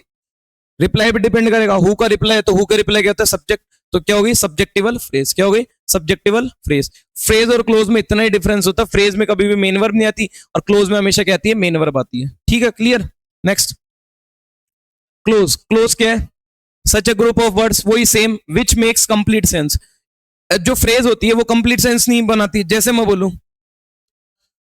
रिप्लाई पे डिपेंड करेगा। हु का रिप्लाई है तो हु का रिप्लाई क्या होता है, सब्जेक्ट। तो क्या होगी, सब्जेक्टिवल फ्रेज। क्या होगी, सब्जेक्टिवल फ्रेज। फ्रेज और क्लोज में इतना ही डिफरेंस होता है, फ्रेज में कभी भी मेन वर्ब नहीं आती और क्लोज में हमेशा क्या आती है, मेन वर्ब आती है। ठीक है, क्लियर। Next, close. क्लोज क्या है, सच अ ग्रुप ऑफ वर्ड्स, वही same, which makes complete sense. जो फ्रेज होती है वो कंप्लीट सेंस नहीं बनाती। जैसे मैं बोलूं,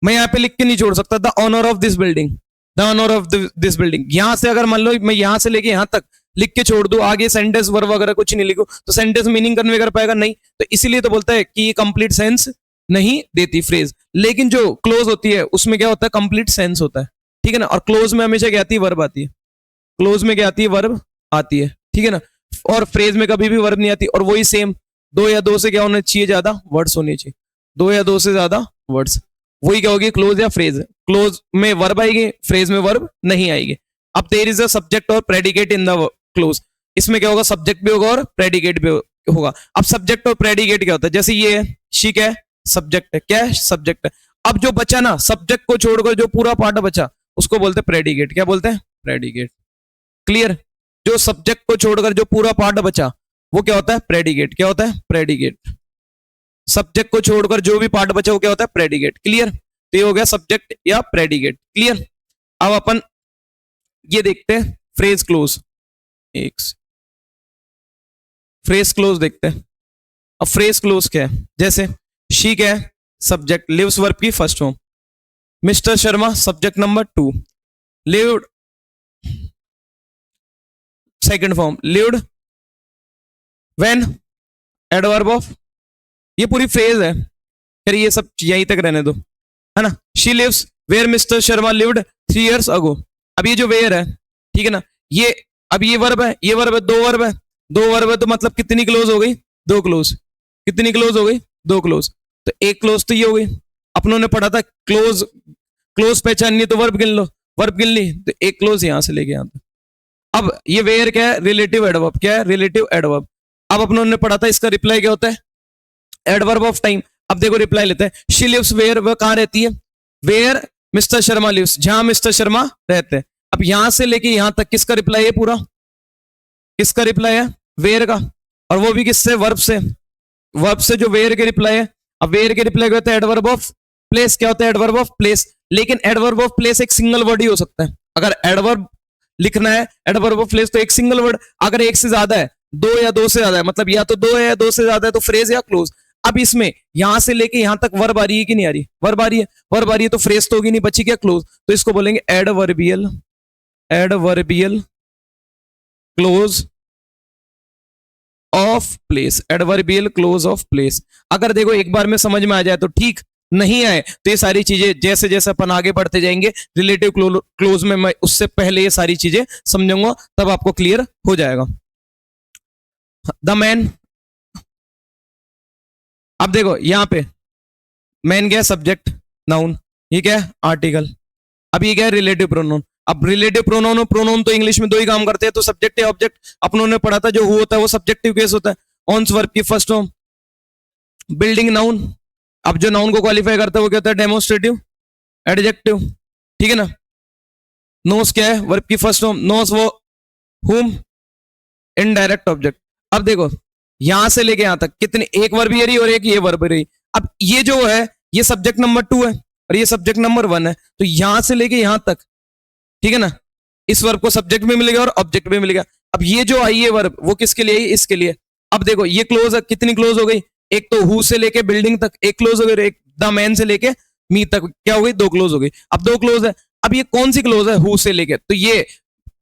मैं यहां पे लिख के नहीं छोड़ सकता the owner of this building, the owner of this building. यहां से अगर मान लो मैं यहां से लेके यहां तक लिख के छोड़ दूं, आगे सेंटेंस वर्ब वगैरह कुछ नहीं लिखो, तो सेंटेंस मीनिंग कन्वे कर पाएगा नहीं। तो इसीलिए तो बोलता है कि ये कंप्लीट सेंस नहीं देती फ्रेज। लेकिन जो क्लोज होती है उसमें क्या होता है, कंप्लीट सेंस होता है। ठीक है ना। और क्लोज में हमेशा क्या आती है, वर्ब आती है। क्लोज में क्या आती है, वर्ब आती है। ठीक है ना। और फ्रेज में कभी भी वर्ब नहीं आती। और वही सेम, दो या दो से क्या होना चाहिए, ज्यादा वर्ड्स होने चाहिए। दो या दो से ज्यादा वर्ड्स, वही क्या होगी, क्लोज या फ्रेज। क्लोज में वर्ब आएगी, फ्रेज में वर्ब नहीं आएगी। अब देयर इज अ सब्जेक्ट और प्रेडिकेट इन द क्लोज। इसमें क्या होगा, सब्जेक्ट भी होगा और प्रेडिकेट भी होगा। अब सब्जेक्ट और प्रेडिकेट क्या होता है, जैसे ये है, शी क्या है, सब्जेक्ट है। क्या है, सब्जेक्ट है। अब जो बचा ना, सब्जेक्ट को छोड़कर जो पूरा पार्ट बचा उसको बोलते हैं प्रेडिकेट। क्या बोलते हैं, प्रेडिकेट। क्लियर। जो सब्जेक्ट को छोड़कर जो पूरा पार्ट बचा वो क्या होता है, प्रेडिकेट। क्या होता है, प्रेडिकेट। सब्जेक्ट को छोड़कर जो भी पार्ट बचा वो क्या होता है, प्रेडिकेट। क्लियर। तो ये हो गया सब्जेक्ट या प्रेडिकेट। क्लियर। अब अपन ये देखते हैं फ्रेज क्लोज। एक फ्रेज क्लोज देखते हैं। अब फ्रेज क्लोज क्या है, जैसे शी क्या है, सब्जेक्ट, लिव्स वर्ब की first form, mister Sharma subject number 2, lived second form, lived when adverb of, ये पूरी फ्रेज है, फिर ये सब यहीं तक रहने दो, है ना। She lives where mister Sharma lived 3 years ago। अब ये जो वेयर है, ठीक है ना, ये अब ये वर्ब है, ये वर्ब है, दो वर्ब है, दो वर्ब है, तो मतलब कितनी क्लोज हो गई, दो क्लोज, कितनी क्लोज हो गई, दो क्लोज, तो एक क्लोज तो ये हो गई। अपनों ने पढ़ा था क्लोज, क्लोज पहचाननी तो वर्ब गिन लो, वर्ब गिन ली तो एक क्लोज यहां से लेके यहां तक। अब ये वेयर क्या है, रिलेटिव एडवर्ब, क्या है, रिलेटिव एडवर्ब। अब अपनों ने पढ़ा था इसका रिप्लाई क्या होता है, एडवर्ब ऑफ टाइम। अब देखो रिप्लाई लेते हैं, शी लिव्स वेयर, वह कहां रहती है, वेयर मिस्टर शर्मा लिव्स, जहां मिस्टर शर्मा रहते हैं। अब यहां से लेके यहां तक किसका रिप्लाई है, पूरा किसका रिप्लाई है, वेयर का, और वो भी किससे, वर्ब से, वर्ब से जो वेयर के रिप्लाई है। अब वेयर के रिप्लाई क्या होता है, एडवर्ब ऑफ प्लेस, क्या होता है, एडवर्ब ऑफ प्लेस। लेकिन एडवर्ब ऑफ प्लेस एक सिंगल वर्ड ही हो सकता है, अगर एडवर्ब लिखना है एडवर्ब ऑफ प्लेस तो एक सिंगल वर्ड, अगर एक से ज्यादा है, दो या दो से ज्यादा है, मतलब या तो दो है या दो से ज्यादा है, तो फ्रेज या क्लोज। अब इसमें यहां से लेके यहां तक वर्ब आ रही है कि नहीं आ रही, वर्ब आ रही है, वर्ब आ रही है तो फ्रेज तो होगी नहीं, बची क्या, क्लोज, तो इसको बोलेंगे adverbial, adverbial close of place, adverbial close of place. अगर देखो एक बार में समझ में आ जाए तो ठीक, नहीं आए तो ये सारी चीजें जैसे जैसे अपन आगे बढ़ते जाएंगे रिलेटिव क्लोज में, मैं उससे पहले ये सारी चीजें समझूंगा, तब आपको क्लियर हो जाएगा। द मैन, अब देखो यहां पे मैन क्या है, सब्जेक्ट, नाउन, ये क्या है, आर्टिकल। अब ये क्या है, रिलेटिव प्रोनाउन। अब रिलेटिव प्रोनाउन और प्रोनाउन तो इंग्लिश में दो ही काम करते हैं, तो सब्जेक्ट या ऑब्जेक्ट अपनों ने पढ़ा था, जो हु होता है वो सब्जेक्टिव केस होता है, ऑन्स वर्ब की फर्स्ट फॉर्म, बिल्डिंग नाउन। अब जो नाउन को क्वालिफाई करता है वो क्या होता है, डेमोन्स्ट्रेटिव एडजेक्टिव, ठीक है ना। नोस क्या है, वर्ब की फर्स्ट फॉर्म, नोस वो हुम, इनडायरेक्ट ऑब्जेक्ट। अब देखो यहां से लेके यहां तक कितनी, एक वर्ब ये रही और एक ये वर्ब रही। अब ये जो है ये सब्जेक्ट नंबर 2 है और ये सब्जेक्ट नंबर 1 है, तो यहां से लेके यहां तक, ठीक है ना, इस वर्ब को सब्जेक्ट भी मिलेगा और ऑब्जेक्ट भी मिलेगा। अब ये जो आई है वर्ब वो किसके लिए, इसके लिए। अब देखो ये क्लोज है, कितनी क्लोज हो गई, एक तो हु से लेके बिल्डिंग तक एक क्लोज हो गई, एक द मैन से लेके मी तक क्या हो गई, दो क्लोज हो गई। अब दो क्लोज है, अब ये कौन सी क्लोज है, हु से लेके, तो ये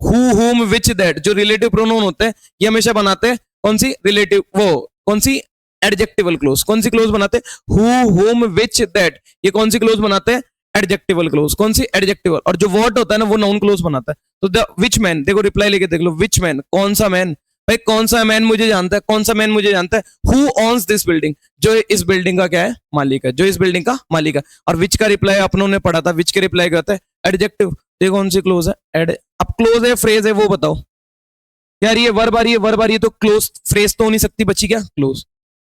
हु हुम विच दैट, जो रिलेटिव प्रोनाउन होते हैं ये हमेशा बनाते हैं कौन सी, रिलेटिव, वो कौन सी, एडजेक्टिवल क्लोज। कौन सी क्लोज बनाते हैं, हु हुम विच दैट, ये कौन सी क्लोज बनाते हैं, एडजेक्टिवल क्लोज। कौन सी, एडजेक्टिवल। और जो वर्ड होता है ना वो नाउन क्लोज बनाता है। तो द विच मैन, देखो रिप्लाई लेके देख लो, विच मैन, कौन सा मैन, भाई कौन सा मैन मुझे जानता है, कौन सा मैन मुझे जानता है, हु ऑन्स दिस बिल्डिंग, जो इस बिल्डिंग का क्या है, मालिक है, जो इस बिल्डिंग का मालिक है। और विच का रिप्लाई अपनों ने पढ़ा था, विच के रिप्लाई क्या होता है, एडजेक्टिव। देखो कौन सी क्लोज है, एड। अब क्लोज है, फ्रेज है, वो बताओ यार, ये वर्ब आ रही है, वर्ब आ रही है तो क्लोज, फ्रेज तो हो नहीं सकती, बची क्या, क्लोज,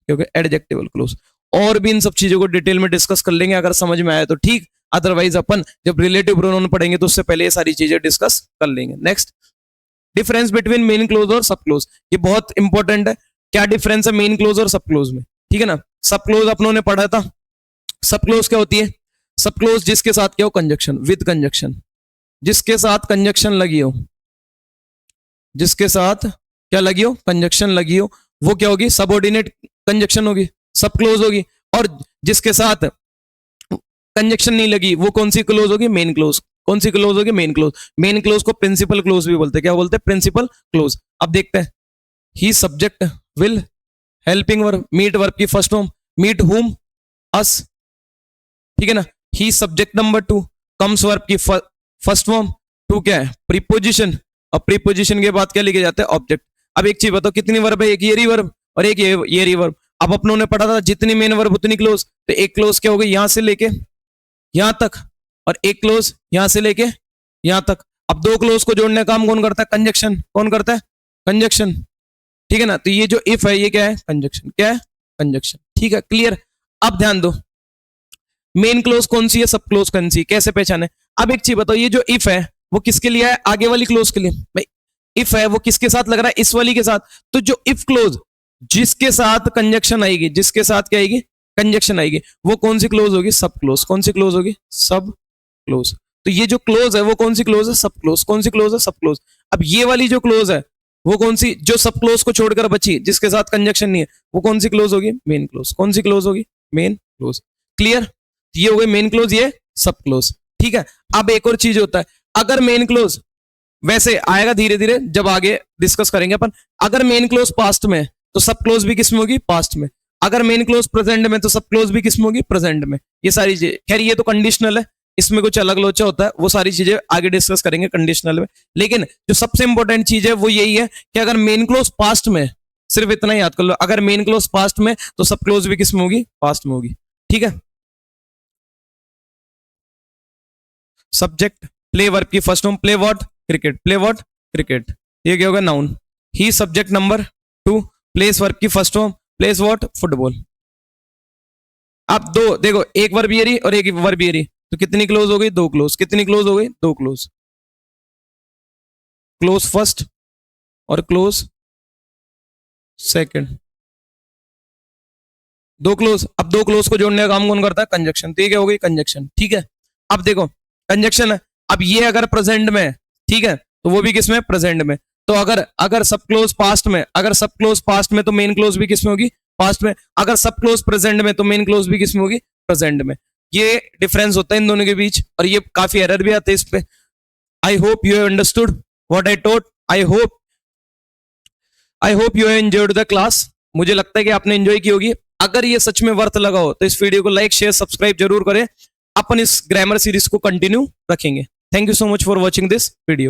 क्योंकि एडजेक्टिवल क्लोज। और भी इन सब चीजों को डिटेल में डिस्कस कर लेंगे, अगर समझ में आया तो ठीक, अदरवाइज अपन जब रिलेटिव प्रोनाउन पढ़ेंगे तो उससे पहले ये सारी चीजें डिस्कस कर लेंगे। Next, difference between main close और सब क्लोज, ये बहुत इंपॉर्टेंट है। क्या डिफरेंस है मेन क्लोज और सब क्लोज में, ठीक है ना। सब क्लोज अपनों ने पढ़ा था, सब क्लोज क्या होती है, सब क्लोज जिसके साथ क्या हो, कंजक्शन, विद कंजक्शन, जिसके साथ कंजक्शन लगी हो, जिसके साथ क्या लगी हो, कंजक्शन लगी हो, वो क्या होगी, सबऑर्डिनेट कंजक्शन होगी, सब क्लोज होगी। और जिसके साथ कंजक्शन नहीं लगी वो कौन सी क्लोज होगी, मेन क्लोज। कौन सी क्लोज होगी, मेन क्लोज। मेन क्लोज को प्रिंसिपल क्लोज भी बोलते हैं, क्या बोलते हैं, प्रिंसिपल क्लोज। अब देखते हैं, he subject, will helping verb, meet verb की first form, meet whom, us, ठीक है ना। He subject number 2, comes verb की फर्स्ट फॉर्म, 2 क्या है, प्रीपोजिशन, और प्रीपोजिशन के बाद क्या लिखे जाते हैं, ऑब्जेक्ट। अब एक चीज बताओ, कितनी वर्ब है, एक ये रिवर्ब और एक ये रिवर्ब। अब अपनों ने पढ़ा था जितनी मेन वर्ब उतनी क्लोज, तो एक क्लोज क्या हो गई, यहां से लेके यहां तक, और एक क्लोज यहां से लेके यहां तक। अब दो क्लोज को जोड़ने का काम कौन करता है, कंजक्शन। कौन करता है, कंजक्शन, ठीक है ना। तो ये जो इफ है ये क्या है, कंजक्शन, क्या है, कंजक्शन, ठीक है, क्लियर। अब ध्यान दो, मेन क्लोज कौन सी है, सब क्लोज कौन सी, कैसे पहचाने। अब एक चीज बताओ, ये जो इफ है वो किसके लिए है, आगे वाली क्लोज के लिए। भाई इफ है वो किसके साथ लग रहा है, इस वाली के साथ। तो जो इफ क्लोज जिसके साथ कंजक्शन आएगी, जिसके साथ क्या आएगी, कंजक्शन आएगी, वो कौन सी क्लोज होगी, सब क्लोज। कौन सी क्लोज होगी, सब क्लोज। तो ये जो क्लोज है वो कौन सी क्लोज है, सब क्लोज। कौन सी क्लोज है, सब क्लोज। अब ये वाली जो क्लोज है वो कौन सी जो सब क्लोज को छोड़कर बची, जिसके साथ कंजक्शन नहीं है, वो कौन सी क्लोज होगी? Main close. कौन सी क्लोज होगी? Main close. क्लियर? ये हो गए मेन क्लोज, ये सब क्लोज। ठीक है। अब एक और चीज होता है, अगर मेन क्लोज, वैसे आएगा धीरे धीरे जब आगे डिस्कस करेंगे अपन, अगर मेन क्लोज पास्ट में तो सब क्लोज भी किस में होगी? पास्ट में। अगर मेन क्लोज प्रेजेंट में तो सब क्लोज भी किस में होगी? प्रेजेंट में। ये सारी चीजें, खैर ये तो कंडीशनल है, इसमें कुछ अलग लोचा होता है, वो सारी चीजें आगे डिस्कस करेंगे कंडीशनल में। लेकिन जो सबसे इंपॉर्टेंट चीज है वो यही है कि अगर मेन क्लोज पास्ट में, सिर्फ इतना याद कर लो, अगर मेन क्लोज पास्ट में तो सब क्लोज भी किस में होगी? पास्ट में होगी। ठीक है। सब्जेक्ट प्ले वर्ब की first form, play what? Cricket. Play what? Cricket. ये क्या होगा? नाउन। ही सब्जेक्ट नंबर 2। प्लेस वर्ब की first form, place what? Football. अब दो देखो, एक वर्बियरी और एक वर्बियरी, तो कितनी क्लोज हो गई? 2 क्लोज। कितनी क्लोज हो गई? 2 क्लोज। क्लोज फर्स्ट और क्लोज सेकंड, 2 क्लोज। अब 2 क्लोज को जोड़ने का काम कौन करता है? कंजक्शन। तो ये क्या हो गई? कंजक्शन। ठीक है। अब देखो कंजक्शन है, अब ये अगर प्रेजेंट में, ठीक है, तो वो भी किसमें? प्रेजेंट में। तो अगर सब क्लोज पास्ट में, अगर सब क्लोज पास्ट में तो मेन क्लोज भी किसमें होगी? पास्ट में। अगर सब क्लोज प्रेजेंट में तो मेन क्लोज भी किसमें होगी? प्रेजेंट में। ये डिफरेंस होता है इन दोनों के बीच, और ये काफी एरर भी आते हैं इस पे। I hope you have understood what I taught. I hope you have enjoyed the class. मुझे लगता है कि आपने एंजॉय की होगी। अगर ये सच में वर्थ लगा हो तो इस वीडियो को लाइक, शेयर, सब्सक्राइब जरूर करें। अपन इस ग्रामर सीरीज को कंटिन्यू रखेंगे। Thank you so much for watching this video.